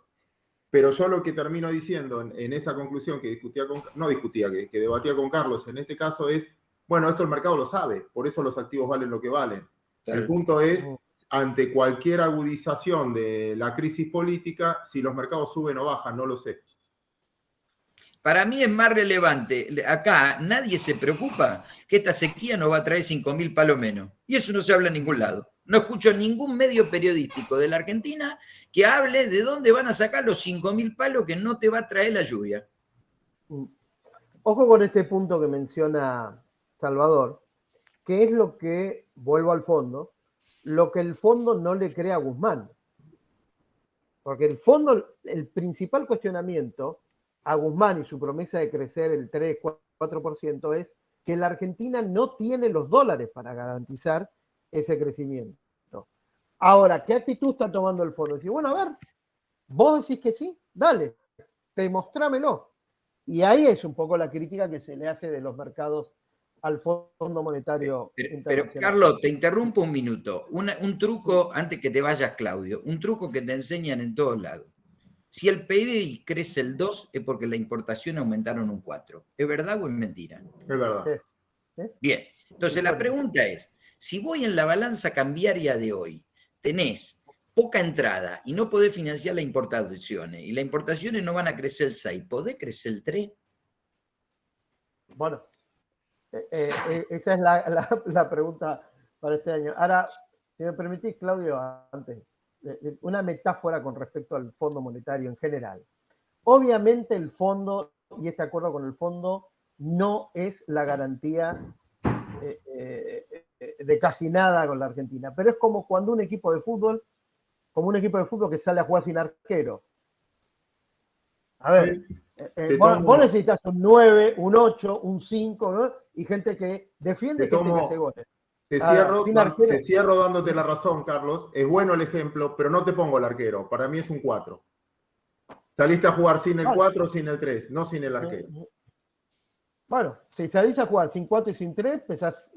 F: Pero yo lo que termino diciendo en esa conclusión que que debatía con Carlos en este caso es, bueno, esto el mercado lo sabe, por eso los activos valen lo que valen. Claro. El punto es, ante cualquier agudización de la crisis política, si los mercados suben o bajan, no lo sé.
G: Para mí es más relevante, acá nadie se preocupa que esta sequía nos va a traer 5.000 palos menos. Y eso no se habla en ningún lado. No escucho ningún medio periodístico de la Argentina que hable de dónde van a sacar los 5.000 palos que no te va a traer la lluvia.
E: Ojo con este punto que menciona Salvador, que es lo que, vuelvo al fondo, lo que el fondo no le crea a Guzmán. Porque el fondo, el principal cuestionamiento a Guzmán y su promesa de crecer el 3-4% es que la Argentina no tiene los dólares para garantizar ese crecimiento. Ahora, ¿qué actitud está tomando el fondo? Decir, bueno, a ver, vos decís que sí, dale, demostrámelo. Y ahí es un poco la crítica que se le hace de los mercados al Fondo Monetario
G: Pero
E: Internacional.
G: Carlos, te interrumpo un minuto. Un truco, antes que te vayas, Claudio, un truco que te enseñan en todos lados. Si el PIB crece el 2 es porque la importación aumentaron un 4. ¿Es verdad o es mentira?
F: Es verdad.
G: Bien, entonces la pregunta es, si voy en la balanza cambiaria de hoy, tenés poca entrada y no podés financiar las importaciones, y las importaciones no van a crecer el 6, ¿podés crecer el 3?
E: Bueno, esa es la pregunta para este año. Ahora, si me permitís, Claudio, antes, una metáfora con respecto al Fondo Monetario en general. Obviamente el fondo, y este acuerdo con el fondo, no es la garantía de casi nada con la Argentina, pero es como cuando un equipo de fútbol, que sale a jugar sin arquero. A ver, vos necesitas un 9, un 8, un 5, ¿no? Y gente que defiende que hace goles.
F: Te cierro dándote la razón, Carlos. Es bueno el ejemplo, pero no te pongo el arquero. Para mí es un 4. Saliste a jugar sin el 4, sin el 3, no sin el arquero.
E: Bueno, si salís a jugar sin 4 y sin 3, pesás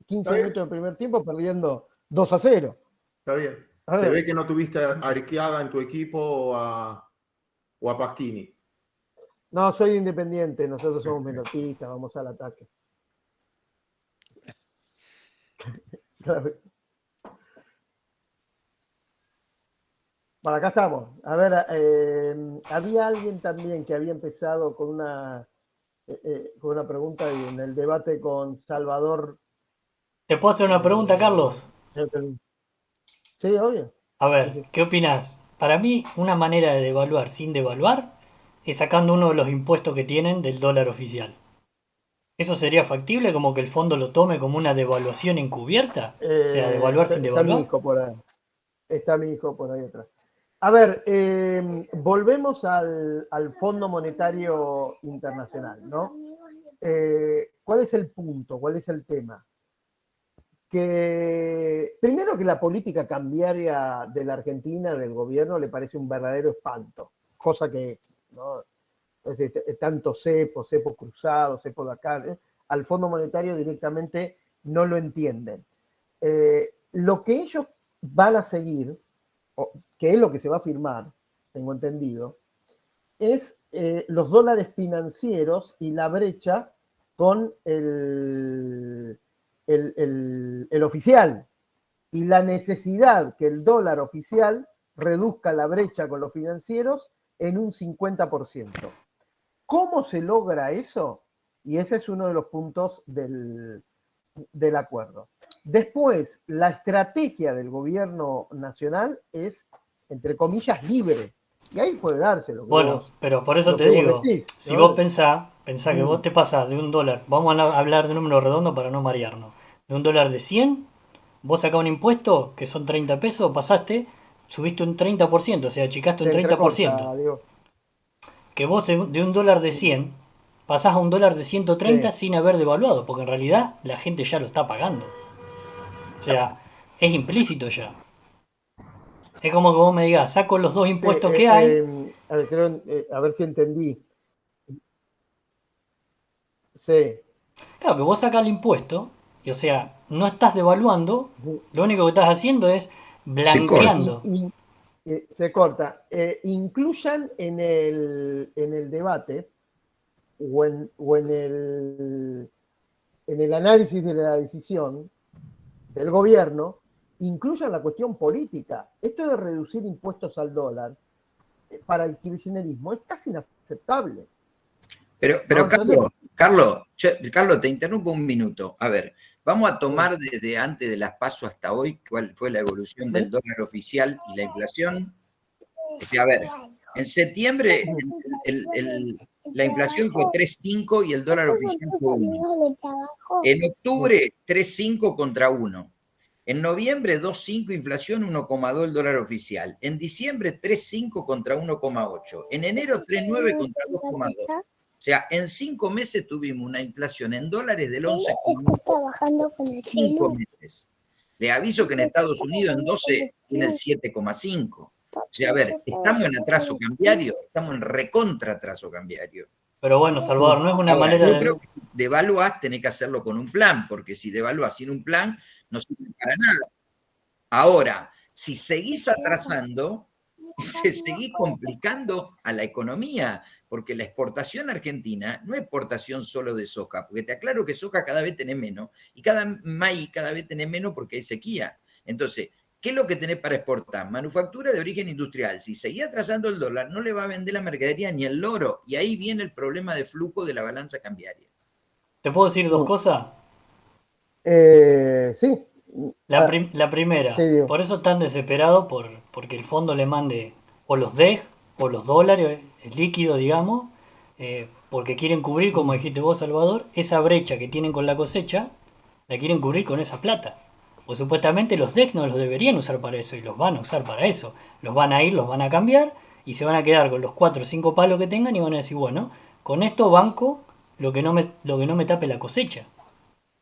E: 15 minutos del primer tiempo perdiendo 2-0.
F: Está bien. Se ve que no tuviste a Arqueaga en tu equipo o a Pasquini.
E: No, soy independiente, nosotros somos menotistas, vamos al ataque. Bueno, acá estamos. A ver, había alguien también que había empezado con una pregunta y en el debate con Salvador.
D: ¿Te puedo hacer una pregunta, Carlos?
E: Sí, obvio.
D: A ver, ¿qué opinas? Para mí, una manera de devaluar sin devaluar es sacando uno de los impuestos que tienen del dólar oficial. ¿Eso sería factible, como que el fondo lo tome como una devaluación encubierta? O sea, devaluar sin devaluar.
E: Está mi hijo por ahí atrás. A ver, volvemos al Fondo Monetario Internacional, ¿no? ¿Cuál es el punto? ¿Cuál es el tema? Que primero que la política cambiaria de la Argentina, del gobierno, le parece un verdadero espanto, cosa que es, ¿no? Tanto cepo cruzado, cepo de acá, al Fondo Monetario directamente no lo entienden. Lo que ellos van a seguir, que es lo que se va a firmar, tengo entendido, es los dólares financieros y la brecha con el oficial, y la necesidad que el dólar oficial reduzca la brecha con los financieros en un 50%. ¿Cómo se logra eso? Y ese es uno de los puntos del acuerdo. Después, la estrategia del gobierno nacional es, entre comillas, libre. Y ahí puede dárselo.
D: Bueno, pero por eso te digo, decís, ¿no? Si vos pensás que vos te pasás de un dólar, vamos a hablar de número redondo para no marearnos, de un dólar de 100, vos sacás un impuesto que son 30 pesos, subiste un 30%, o sea, achicaste un 30%. Que vos de un dólar de 100 pasás a un dólar de 130 sin haber devaluado, porque en realidad la gente ya lo está pagando. O sea, es implícito ya. Es como que vos me digas, saco los dos impuestos que hay.
E: A ver si entendí. Sí.
D: Claro, que vos sacás el impuesto, y o sea, no estás devaluando, lo único que estás haciendo es blanqueando.
E: Se corta. Incluyan en el debate o en el análisis de la decisión del gobierno, incluyan la cuestión política. Esto de reducir impuestos al dólar para el kirchnerismo es casi inaceptable.
G: Pero no, Carlos, te interrumpo un minuto. A ver, vamos a tomar desde antes de las PASO hasta hoy cuál fue la evolución del dólar oficial y la inflación. A ver, en septiembre la inflación fue 3,5 y el dólar oficial fue 1. En octubre, 3,5 contra 1. En noviembre 2,5 inflación, 1,2 el dólar oficial. En diciembre 3,5 contra 1,8. En enero 3,9 contra 2,2. O sea, en 5 meses tuvimos una inflación en dólares del 11,5. 5 meses. Le aviso que en Estados Unidos en 12 tiene el 7,5. O sea, a ver, estamos en atraso cambiario, estamos en recontra atraso cambiario.
D: Pero bueno, Salvador, no es una
G: Ahora,
D: manera
G: yo
D: de...
G: creo que si devaluás, tenés que hacerlo con un plan, porque si devaluás sin un plan, no sirve para nada. Ahora, si seguís atrasando, te seguís complicando a la economía, porque la exportación argentina no es exportación solo de soja, porque te aclaro que soja cada vez tenés menos, y maíz cada vez tenés menos porque hay sequía. Entonces, ¿qué es lo que tenés para exportar? Manufactura de origen industrial. Si seguís atrasando el dólar, no le va a vender la mercadería ni el loro, y ahí viene el problema de flujo de la balanza cambiaria.
D: ¿Te puedo decir dos cosas?
E: Sí.
D: La primera,
E: Sí, Diego.
D: por eso están desesperados porque el fondo le mande o los DEG o los dólares, el líquido, digamos, porque quieren cubrir, como dijiste vos, Salvador, esa brecha que tienen con la cosecha, la quieren cubrir con esa plata. O supuestamente los DEG no los deberían usar para eso y los van a usar para eso. Los van a ir, los van a cambiar y se van a quedar con los 4 o 5 palos que tengan y van a decir, bueno, con esto banco lo que no me tape la cosecha.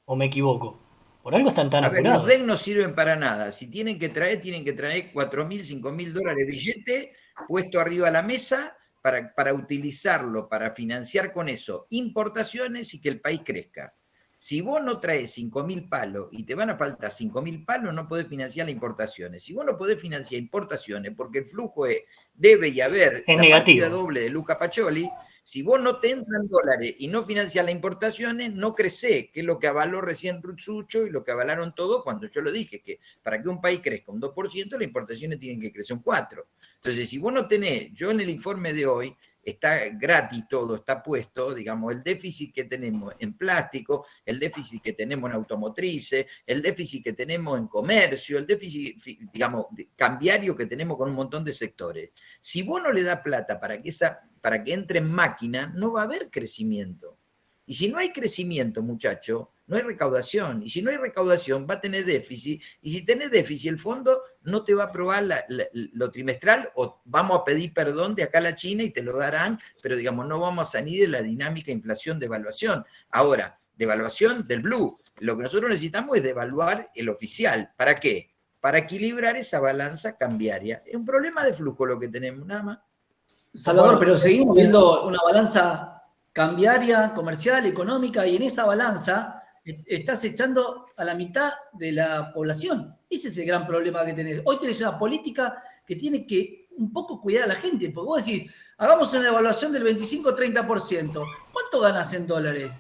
D: ¿O me equivoco? Por algo están tan
G: A ver,
D: apurados.
G: los DEC no sirven para nada. Si tienen que traer 4.000, 5.000 dólares billete puesto arriba a la mesa para utilizarlo, para financiar con eso importaciones y que el país crezca. Si vos no traes 5.000 palos y te van a faltar 5.000 palos, no podés financiar las importaciones. Si vos no podés financiar importaciones, porque el flujo debe y haber
D: Es
G: la
D: negativo.
G: partida doble de Luca Pacioli, si vos no te entran dólares y no financias las importaciones, no crecés, que es lo que avaló recién Sucho y lo que avalaron todos cuando yo lo dije, que para que un país crezca un 2%, las importaciones tienen que crecer un 4%. Entonces, si vos no tenés, yo en el informe de hoy, está gratis todo, está puesto, digamos, el déficit que tenemos en plástico, el déficit que tenemos en automotrices, el déficit que tenemos en comercio, el déficit, digamos, cambiario que tenemos con un montón de sectores. Si vos no le das plata para que entre en máquina, no va a haber crecimiento. Y si no hay crecimiento, muchacho, no hay recaudación. Y si no hay recaudación, va a tener déficit. Y si tenés déficit, el fondo no te va a aprobar lo trimestral o vamos a pedir perdón de acá a la China y te lo darán, pero digamos, no vamos a salir de la dinámica inflación-devaluación. Ahora, devaluación del blue. Lo que nosotros necesitamos es devaluar el oficial. ¿Para qué? Para equilibrar esa balanza cambiaria. Es un problema de flujo lo que tenemos, nada más.
C: Salvador, pero seguimos viendo una balanza cambiaria, comercial, económica, y en esa balanza estás echando a la mitad de la población. Ese es el gran problema que tenés. Hoy tenés una política que tiene que un poco cuidar a la gente, porque vos decís, hagamos una evaluación del 25-30%. ¿Cuánto ganas en dólares?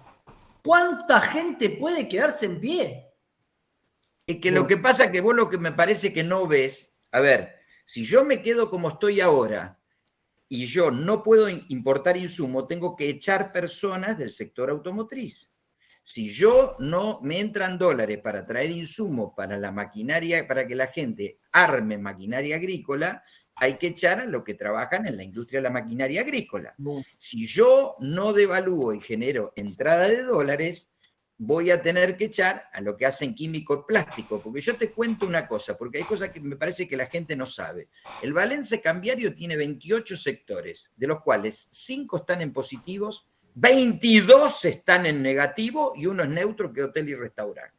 C: ¿Cuánta gente puede quedarse en pie?
G: Es que lo que pasa es que vos lo que me parece que no ves, a ver, si yo me quedo como estoy ahora y yo no puedo importar insumo, tengo que echar personas del sector automotriz. Si yo no me entran dólares para traer insumo para la maquinaria, para que la gente arme maquinaria agrícola, hay que echar a los que trabajan en la industria de la maquinaria agrícola. Si yo no devalúo y genero entrada de dólares, voy a tener que echar a lo que hacen químico y plástico, porque yo te cuento una cosa, porque hay cosas que me parece que la gente no sabe. El balance cambiario tiene 28 sectores, de los cuales 5 están en positivos, 22 están en negativo y uno es neutro, que es hotel y restaurante.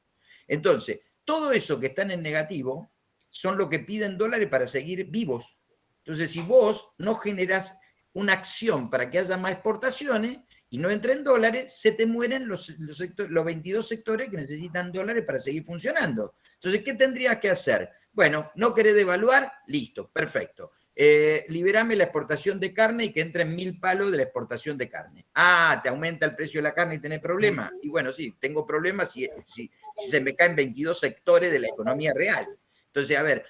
G: Entonces, todo eso que están en negativo son lo que piden dólares para seguir vivos. Entonces, si vos no generás una acción para que haya más exportaciones y no entren dólares, se te mueren los 22 sectores que necesitan dólares para seguir funcionando. Entonces, ¿qué tendrías que hacer? Bueno, ¿no querés devaluar? Listo, perfecto. Liberame la exportación de carne y que entren 1.000 palos de la exportación de carne. Ah, ¿te aumenta el precio de la carne y tenés problemas? Y bueno, sí, tengo problemas si se me caen 22 sectores de la economía real. Entonces, a ver,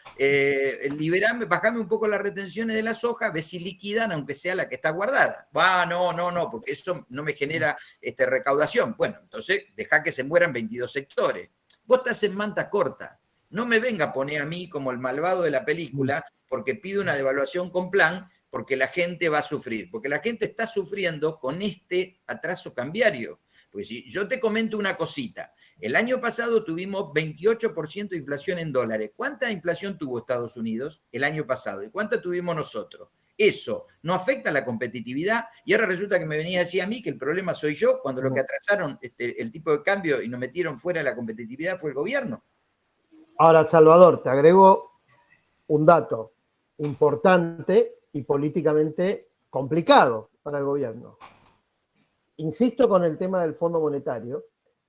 G: bajame un poco las retenciones de la soja, ve si liquidan, aunque sea la que está guardada. No, porque eso no me genera recaudación. Bueno, entonces, deja que se mueran 22 sectores. Vos estás en manta corta. No me venga a poner a mí como el malvado de la película porque pido una devaluación con plan, porque la gente va a sufrir. Porque la gente está sufriendo con este atraso cambiario. Pues si yo te comento una cosita, El año pasado tuvimos 28% de inflación en dólares. ¿Cuánta inflación tuvo Estados Unidos el año pasado? ¿Y cuánta tuvimos nosotros? Eso no afecta a la competitividad y ahora resulta que me venía a decir a mí que el problema soy yo cuando lo que atrasaron el tipo de cambio y nos metieron fuera de la competitividad fue el gobierno.
E: Ahora, Salvador, te agrego un dato importante y políticamente complicado para el gobierno. Insisto con el tema del Fondo Monetario,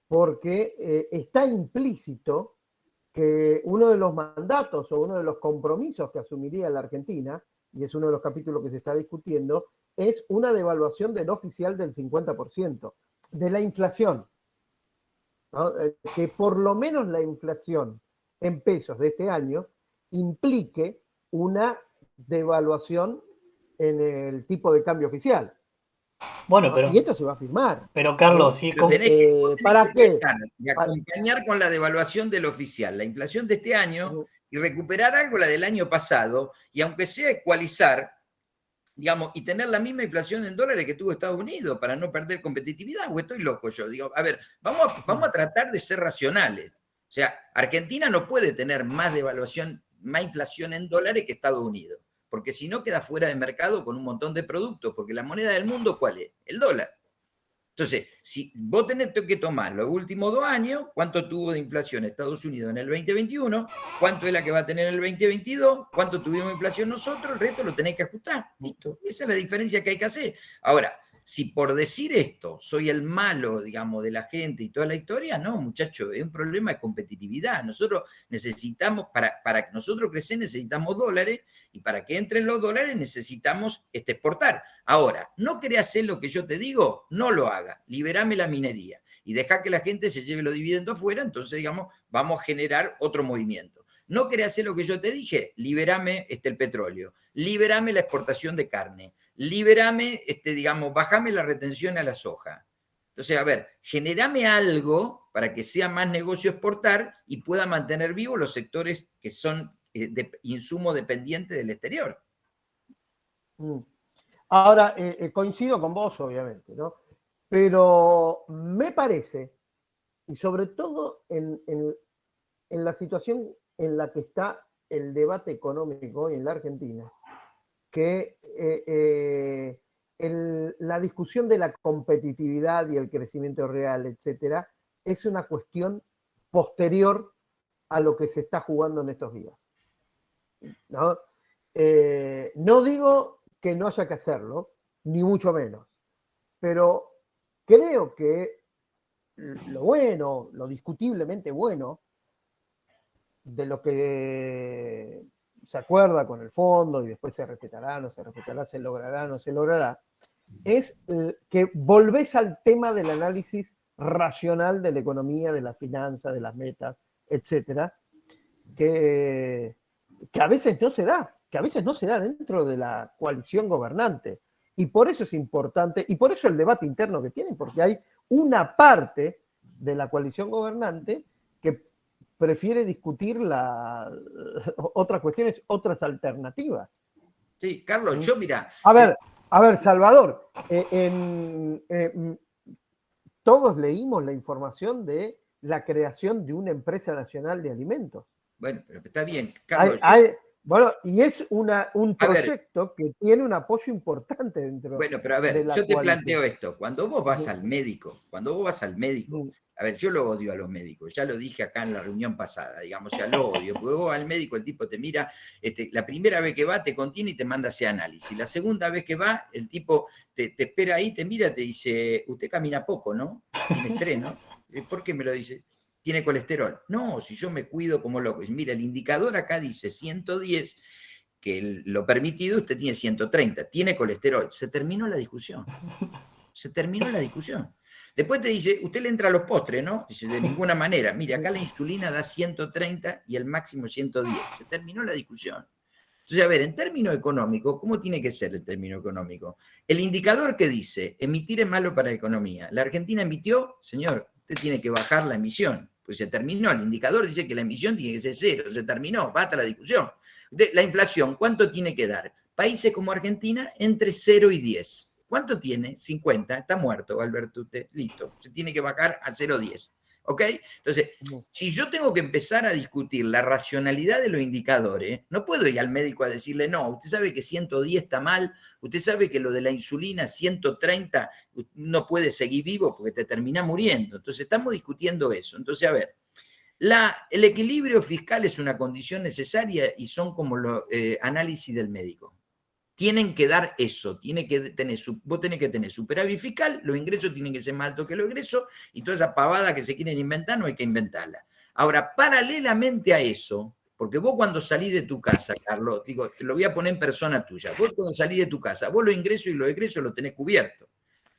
E: porque está implícito que uno de los mandatos o uno de los compromisos que asumiría la Argentina, y es uno de los capítulos que se está discutiendo, es una devaluación del oficial del 50%, de la inflación, ¿no? Que por lo menos la inflación en pesos de este año implique una devaluación en el tipo de cambio oficial.
D: Bueno, pero,
E: y esto se va a firmar.
D: pero Carlos, sí,
E: ¿para qué?
G: Y acompañar con la devaluación del oficial, la inflación de este año y recuperar algo la del año pasado, y aunque sea ecualizar, digamos, y tener la misma inflación en dólares que tuvo Estados Unidos para no perder competitividad, o estoy loco yo. Digo, a ver, vamos a tratar de ser racionales. O sea, Argentina no puede tener más devaluación, más inflación en dólares que Estados Unidos, porque si no queda fuera de mercado con un montón de productos, porque la moneda del mundo, ¿cuál es? El dólar. Entonces, si vos tenés que tomar los últimos 2 años, cuánto tuvo de inflación Estados Unidos en el 2021, cuánto es la que va a tener en el 2022, cuánto tuvimos de inflación nosotros, el resto lo tenés que ajustar. Listo. Esa es la diferencia que hay que hacer. Ahora, si por decir esto soy el malo, digamos, de la gente y toda la historia, no, muchachos, es un problema de competitividad. Nosotros necesitamos, para nosotros crecer necesitamos dólares, y para que entren los dólares necesitamos exportar. Ahora, no querés hacer lo que yo te digo, no lo haga. Liberame la minería y deja que la gente se lleve los dividendos afuera, entonces, digamos, vamos a generar otro movimiento. No querés hacer lo que yo te dije, liberame el petróleo, liberame la exportación de carne, liberame, digamos, bajame la retención a la soja. Entonces, a ver, generame algo para que sea más negocio exportar y pueda mantener vivos los sectores que son de insumo dependiente del exterior.
E: Ahora, coincido con vos, obviamente, ¿no? Pero me parece, y sobre todo en la situación en la que está el debate económico hoy en la Argentina, que la discusión de la competitividad y el crecimiento real, etcétera, es una cuestión posterior a lo que se está jugando en estos días, ¿no? No digo que no haya que hacerlo, ni mucho menos, pero creo que lo bueno, lo discutiblemente bueno, de lo que se acuerda con el fondo y después se respetará, no se respetará, se logrará, no se logrará, es que volvés al tema del análisis racional de la economía, de la finanza, de las metas, etcétera, que a veces no se da, dentro de la coalición gobernante. Y por eso es importante, y por eso el debate interno que tienen, porque hay una parte de la coalición gobernante que prefiere discutir otras cuestiones, otras alternativas.
G: Sí, Carlos, yo mira.
E: A ver, Salvador, todos leímos la información de la creación de una empresa nacional de alimentos.
G: Bueno, pero está bien, Carlos.
E: Bueno, y es un proyecto que tiene un apoyo importante dentro.
G: Bueno, pero a ver, yo te planteo esto. Cuando vos vas al médico, a ver, yo lo odio a los médicos, ya lo dije acá en la reunión pasada, digamos, ya lo odio, porque vos vas al médico, el tipo te mira, la primera vez que va te contiene y te manda ese análisis, la segunda vez que va, el tipo te espera ahí, te mira, te dice, usted camina poco, ¿no? Tiene estrés, ¿no? ¿Por qué me lo dice? Tiene colesterol. No, si yo me cuido como loco. Mira, el indicador acá dice 110, que lo permitido, usted tiene 130, tiene colesterol. Se terminó la discusión. Después te dice, usted le entra a los postres, ¿no? Dice, de ninguna manera. Mire, acá la insulina da 130 y el máximo 110. Se terminó la discusión. Entonces, a ver, en términos económicos, ¿cómo tiene que ser el término económico? El indicador que dice, emitir es malo para la economía. La Argentina emitió, señor, usted tiene que bajar la emisión. Pues se terminó, el indicador dice que la emisión tiene que ser 0, se terminó, basta la discusión. La inflación, ¿cuánto tiene que dar? Países como Argentina, entre 0 y 10. ¿Cuánto tiene? 50, está muerto, Alberto, usted, listo, se tiene que bajar a 0,10. ¿Ok? Entonces, si yo tengo que empezar a discutir la racionalidad de los indicadores, no puedo ir al médico a decirle, no, usted sabe que 110 está mal, usted sabe que lo de la insulina 130 no puede seguir vivo porque te termina muriendo. Entonces, estamos discutiendo eso. Entonces, a ver, el equilibrio fiscal es una condición necesaria y son como los análisis del médico. Tienen que dar eso, vos tenés que tener superávit fiscal, los ingresos tienen que ser más altos que los egresos y toda esa pavada que se quieren inventar no hay que inventarla. Ahora, paralelamente a eso, porque vos cuando salís de tu casa, Carlos, digo, te lo voy a poner en persona tuya, vos cuando salís de tu casa, vos los ingresos y los egresos los tenés cubiertos.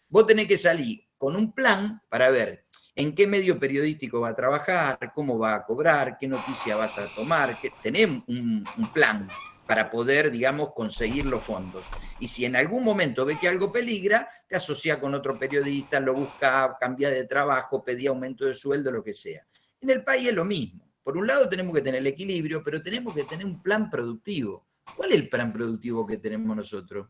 G: Vos tenés que salir con un plan para ver en qué medio periodístico va a trabajar, cómo va a cobrar, qué noticia vas a tomar, tenés un plan para poder, digamos, conseguir los fondos. Y si en algún momento ve que algo peligra, te asocia con otro periodista, lo busca, cambia de trabajo, pedí aumento de sueldo, lo que sea. En el país es lo mismo. Por un lado tenemos que tener el equilibrio, pero tenemos que tener un plan productivo. ¿Cuál es el plan productivo que tenemos nosotros?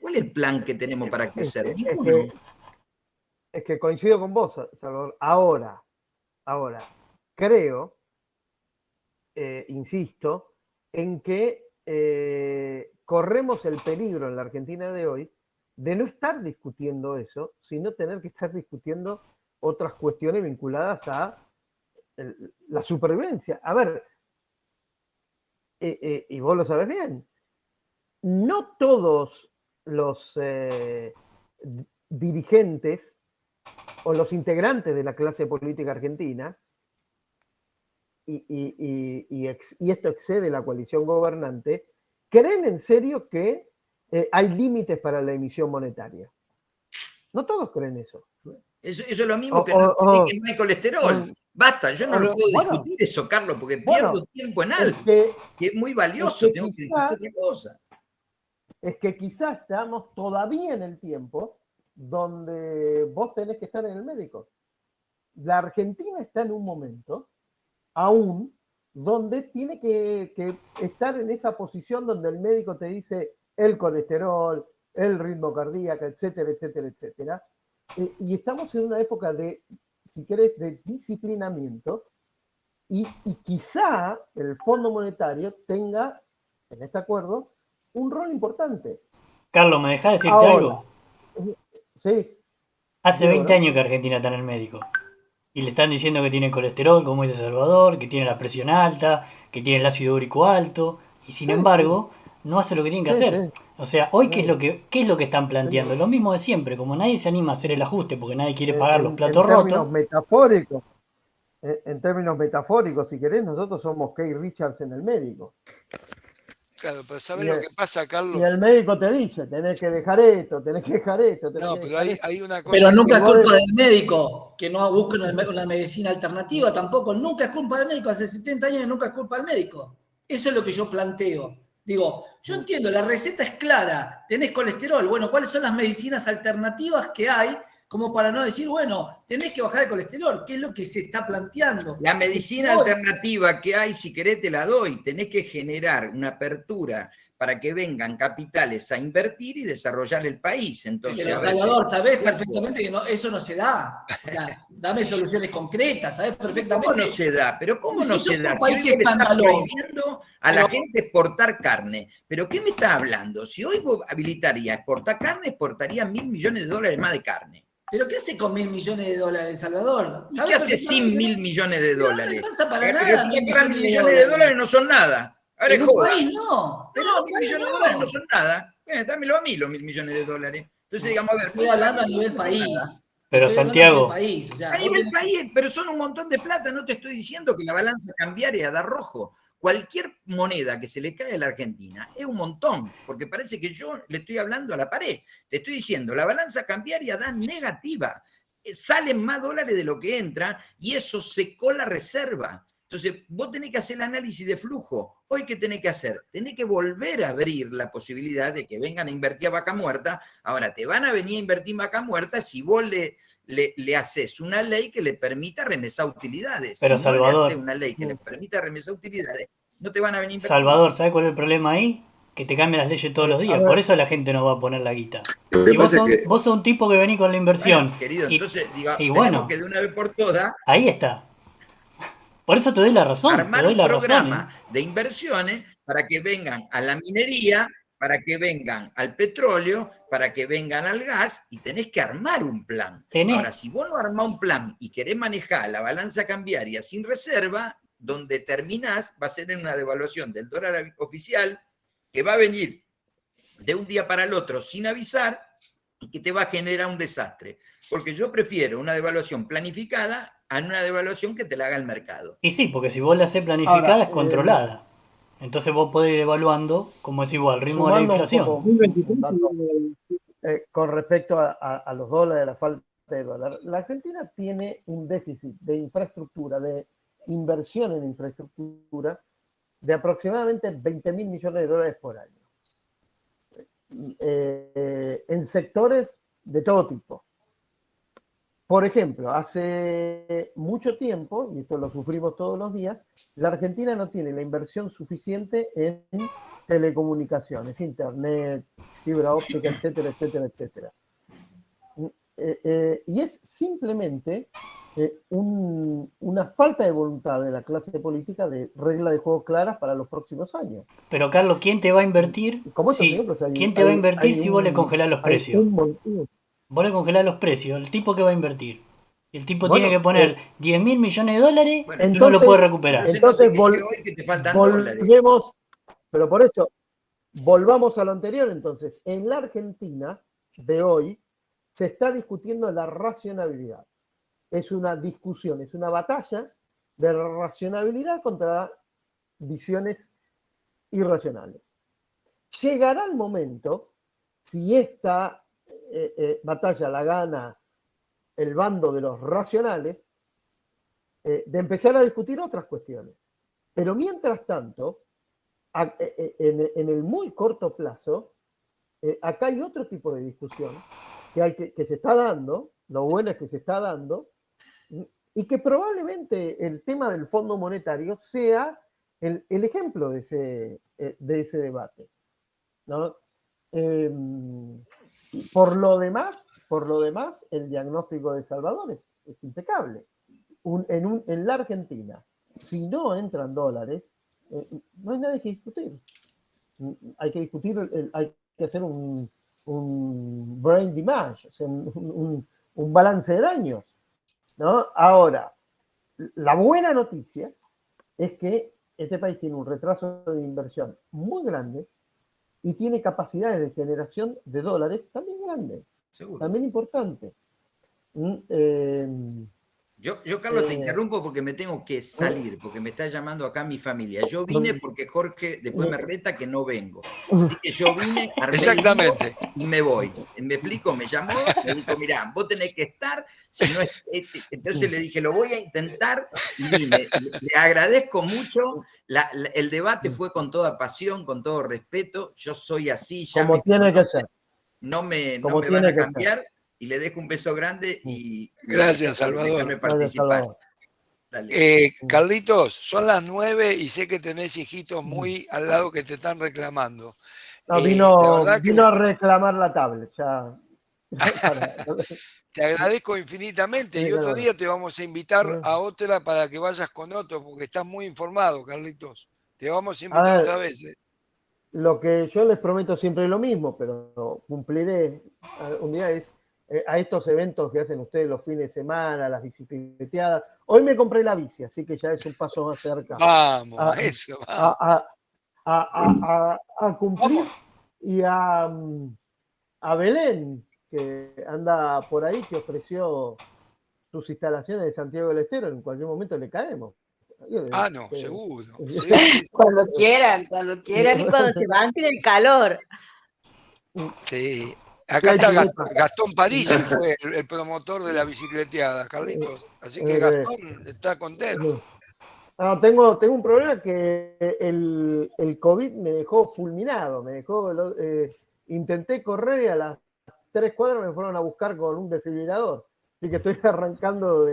G: ¿Cuál es el plan que tenemos para crecer? Ninguno.
E: Es que coincido con vos, Salvador. Ahora, creo, insisto, en que corremos el peligro en la Argentina de hoy de no estar discutiendo eso, sino tener que estar discutiendo otras cuestiones vinculadas a la supervivencia. A ver, y vos lo sabés bien, no todos los dirigentes o los integrantes de la clase política argentina, y esto excede la coalición gobernante, creen en serio que hay límites para la emisión monetaria. No todos creen eso.
G: Eso es lo mismo que no hay colesterol. Basta, yo no lo puedo discutir eso, Carlos, porque pierdo tiempo en algo que es muy valioso, tengo que discutir otra cosa.
E: Es que quizás estamos todavía en el tiempo donde vos tenés que estar en el médico. La Argentina está en un momento aún donde tiene que estar en esa posición donde el médico te dice el colesterol, el ritmo cardíaco, etcétera, etcétera, etcétera. Y estamos en una época de, si querés, de disciplinamiento y quizá el Fondo Monetario tenga, en este acuerdo, un rol importante.
D: Carlos, ¿me dejás decirte algo?
E: Sí.
D: Hace 20 años que Argentina está en el médico. Y le están diciendo que tiene colesterol, como dice Salvador, que tiene la presión alta, que tiene el ácido úrico alto. Y sin embargo, no hace lo que tiene que hacer. O sea, hoy, ¿qué es lo que están planteando? Lo mismo de siempre. Como nadie se anima a hacer el ajuste porque nadie quiere pagar los platos rotos.
E: En términos metafóricos, si querés, nosotros somos Keith Richards en el médico.
A: Claro, pero ¿sabés lo que pasa, Carlos?
E: Y el médico te dice, tenés que dejar esto, tenés que dejar esto.
A: No, pero hay una cosa.
C: Pero nunca es culpa del médico que no busque una medicina alternativa tampoco. Nunca es culpa del médico. Hace 70 años nunca es culpa del médico. Eso es lo que yo planteo. Digo, yo entiendo, la receta es clara. Tenés colesterol. Bueno, ¿cuáles son las medicinas alternativas que hay? Como para no decir, bueno, tenés que bajar el colesterol, ¿qué es lo que se está planteando?
G: La medicina alternativa que hay, si querés te la doy, tenés que generar una apertura para que vengan capitales a invertir y desarrollar el país. Entonces,
C: pero Salvador, sabés perfectamente que eso no se da. O sea, dame soluciones concretas, sabés perfectamente.
G: ¿Cómo no se da? Pero ¿cómo no se da?
C: Si hoy le
G: está prohibiendo a la gente exportar carne. ¿Pero qué me está hablando? Si hoy vos habilitarías exportar carne, exportaría $1.000 millones más de carne.
C: ¿Pero qué hace con $1.000 millones, Salvador?
G: ¿Y qué hace sin $1.000 millones?
C: No alcanza para nada.
G: Pero si $1.000 millones de dólares no son nada. Ahora
C: en un país no.
G: Pero $1.000 millones de dólares no son nada. Dámelo a mí los $1.000 millones de dólares. Entonces, digamos, a ver.
C: Estoy hablando a nivel país.
D: Pero Santiago.
G: A nivel país, pero son un montón de plata. No te estoy diciendo que la balanza cambiaria da rojo. Cualquier moneda que se le cae a la Argentina es un montón, porque parece que yo le estoy hablando a la pared. Te estoy diciendo, la balanza cambiaria da negativa. Salen más dólares de lo que entra y eso secó la reserva. Entonces, vos tenés que hacer el análisis de flujo. Hoy, ¿qué tenés que hacer? Tenés que volver a abrir la posibilidad de que vengan a invertir a Vaca Muerta. Ahora, te van a venir a invertir en Vaca Muerta si vos le haces una ley que le permita remesar utilidades.
D: Pero
G: si
D: Salvador,
G: no le haces una ley que le permita remesar utilidades, no te van a venir a invertir.
D: Salvador, ¿sabes cuál es el problema ahí? que te cambien las leyes todos los
E: A
D: días.
E: ver.
D: Por eso la gente no va a poner la guita.
B: Lo que
D: Si vos
B: pasa
D: sos,
B: es que
D: vos sos un tipo que venís con la inversión.
G: Bueno, querido,
D: y,
G: entonces
D: y
G: tenemos
D: bueno,
G: que de una vez por todas
D: ahí está. Por eso te doy la razón. Te
G: armar
D: doy
G: un
D: la razón.
G: programa de inversiones para que vengan a la minería, para que vengan al petróleo, para que vengan al gas, y tenés que armar un plan.
D: Tenés-
G: Ahora, si vos no armás un plan y querés manejar la balanza cambiaria sin reserva, donde terminás va a ser en una devaluación del dólar oficial que va a venir de un día para el otro sin avisar y que te va a generar un desastre. Porque yo prefiero una devaluación planificada a una devaluación que te la haga el mercado.
D: Y sí, porque si vos la haces planificada
E: Ahora,
D: es controlada. Entonces vos podés ir evaluando, como es igual, el ritmo de la
E: sumando un
D: inflación.
E: poco, un dato, con respecto a los dólares, a la falta de dólar, la Argentina tiene un déficit de infraestructura, de inversión en infraestructura, de aproximadamente 20.000 millones de dólares por año. En sectores de todo tipo. Por ejemplo, hace mucho tiempo, y esto lo sufrimos todos los días, la Argentina no tiene la inversión suficiente en telecomunicaciones, internet, fibra óptica, etcétera, etcétera, etcétera. Y es simplemente una falta de voluntad de la clase política de reglas de juego claras para los próximos años.
D: Pero Carlos, ¿quién te va a invertir?
E: Como estos
D: Si,
E: ejemplos,
D: ¿quién te va a invertir si vos le congelás los
E: hay
D: precios?
E: un montón.
D: Vos le congelás los precios. ¿El tipo que va a invertir? El tipo
E: Bueno,
D: tiene que poner 10.000 millones de dólares
G: Bueno,
D: y no
E: entonces-
D: lo puede recuperar.
E: entonces
G: no te quejes hoy que te faltan dólares.
E: volvemos, pero por eso, volvamos a lo anterior entonces. En la Argentina de hoy se está discutiendo la racionalidad. Es una discusión, es una batalla de racionalidad contra visiones irracionales. Llegará el momento, si esta batalla la gana el bando de los racionales, de empezar a discutir otras cuestiones. Pero mientras tanto, en el muy corto plazo, acá hay otro tipo de discusión que se está dando, lo bueno es que se está dando, y que probablemente el tema del Fondo Monetario sea el ejemplo de ese debate, ¿no? Por lo demás, el diagnóstico de Salvador es impecable. En la Argentina, si no entran dólares, no hay nada que discutir. Hay que discutir, hay que hacer un brain damage, o sea, un balance de daños, ¿no? Ahora, la buena noticia es que este país tiene un retraso de inversión muy grande y tiene capacidades de generación de dólares también grandes,
G: Seguro.
E: también importantes.
G: Yo, Carlos, te interrumpo porque me tengo que salir, porque me está llamando acá mi familia. Yo vine porque Jorge después me reta que no vengo. Así que yo vine, armé el lío
A: Exactamente.
G: y me voy. Me explico, me llamó, me dijo, mirá, vos tenés que estar, si no es entonces le dije, lo voy a intentar y vine. Le agradezco mucho, el debate fue con toda pasión, con todo respeto, yo soy así, ya
E: Como
G: me
E: tiene que
G: conocen,
E: ser.
G: no me
E: Como
G: van
E: tiene
G: a
E: que
G: cambiar. Y le dejo un beso grande y
A: Gracias,
G: por
A: Salvador.
G: dejarme
E: Gracias,
G: participar.
E: Salvador.
G: Dale.
A: Carlitos, son las 9 y sé que tenés hijitos muy al lado que te están reclamando.
E: No,
A: la
E: vino
A: verdad que
E: a reclamar la tablet. Ya.
A: te agradezco infinitamente y otro día te vamos a invitar a otra para que vayas con otro, porque estás muy informado, Carlitos. Te vamos a invitar otra vez.
E: Lo que yo les prometo siempre es lo mismo, pero cumpliré un día es a estos eventos que hacen ustedes los fines de semana, las bicicleteadas. Hoy me compré la bici, así que ya es un paso más cerca.
A: Vamos, eso, vamos.
E: A cumplir.
A: Vamos.
E: Y a Belén, que anda por ahí, que ofreció sus instalaciones de Santiago del Estero, en cualquier momento le caemos.
A: Ah, no, seguro. Sí.
H: Cuando quieran y cuando se banquen el calor.
A: Sí. Acá está Gastón Parisi, fue el promotor de la bicicleteada, Carlitos. Así que Gastón está contento.
E: No, tengo un problema que el COVID me dejó fulminado, intenté correr y a las 3 cuadras me fueron a buscar con un desfibrilador. Así que estoy arrancando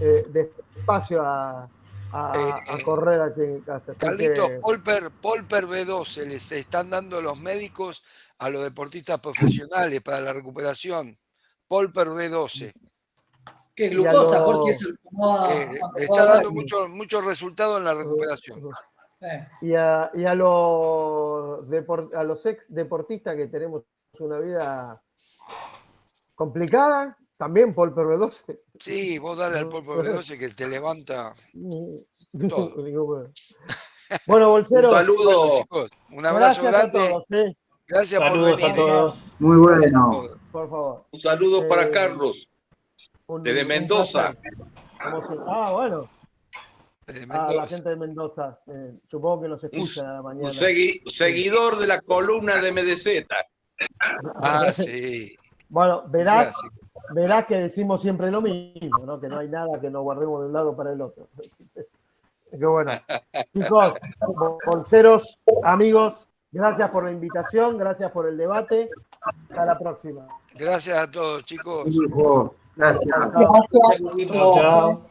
E: despacio a a correr aquí en casa. Así
A: Carlitos,
E: que,
A: Polper B12 les están dando los médicos a los deportistas profesionales para la recuperación. Polper B12.
C: ¿Qué glucosa,
E: lo-
C: Jorge? Eso,
A: Le está dando mucho resultado en la recuperación.
E: y a los ex deportistas que tenemos una vida complicada, también Polper B12.
A: Sí, vos dale al Polper B12 que te levanta todo.
E: Bueno, Bolsero,
I: Un saludo.
A: Bueno, chicos, un abrazo
E: gracias a
A: grande.
E: todos.
A: Gracias
D: Saludos
A: por
D: a
A: venir.
D: todos.
B: Muy bueno.
E: Por favor.
I: Un saludo para
E: Eh,
I: Carlos, desde
E: Un
I: Mendoza.
E: placer. Bueno.
A: Desde
E: A la
A: Mendoza.
E: gente de Mendoza. Supongo que nos escuchan a la mañana.
I: Un seguidor de la columna de MDZ.
A: Ah, sí.
E: Bueno, verás
A: Clásico.
E: que decimos siempre lo mismo, ¿no? Que no hay nada que nos guardemos de un lado para el otro. Que bueno. Chicos, bolseros, amigos, gracias por la invitación, gracias por el debate. Hasta la próxima.
A: Gracias a todos, chicos.
B: Gracias.
H: Gracias.
D: Chao, chao.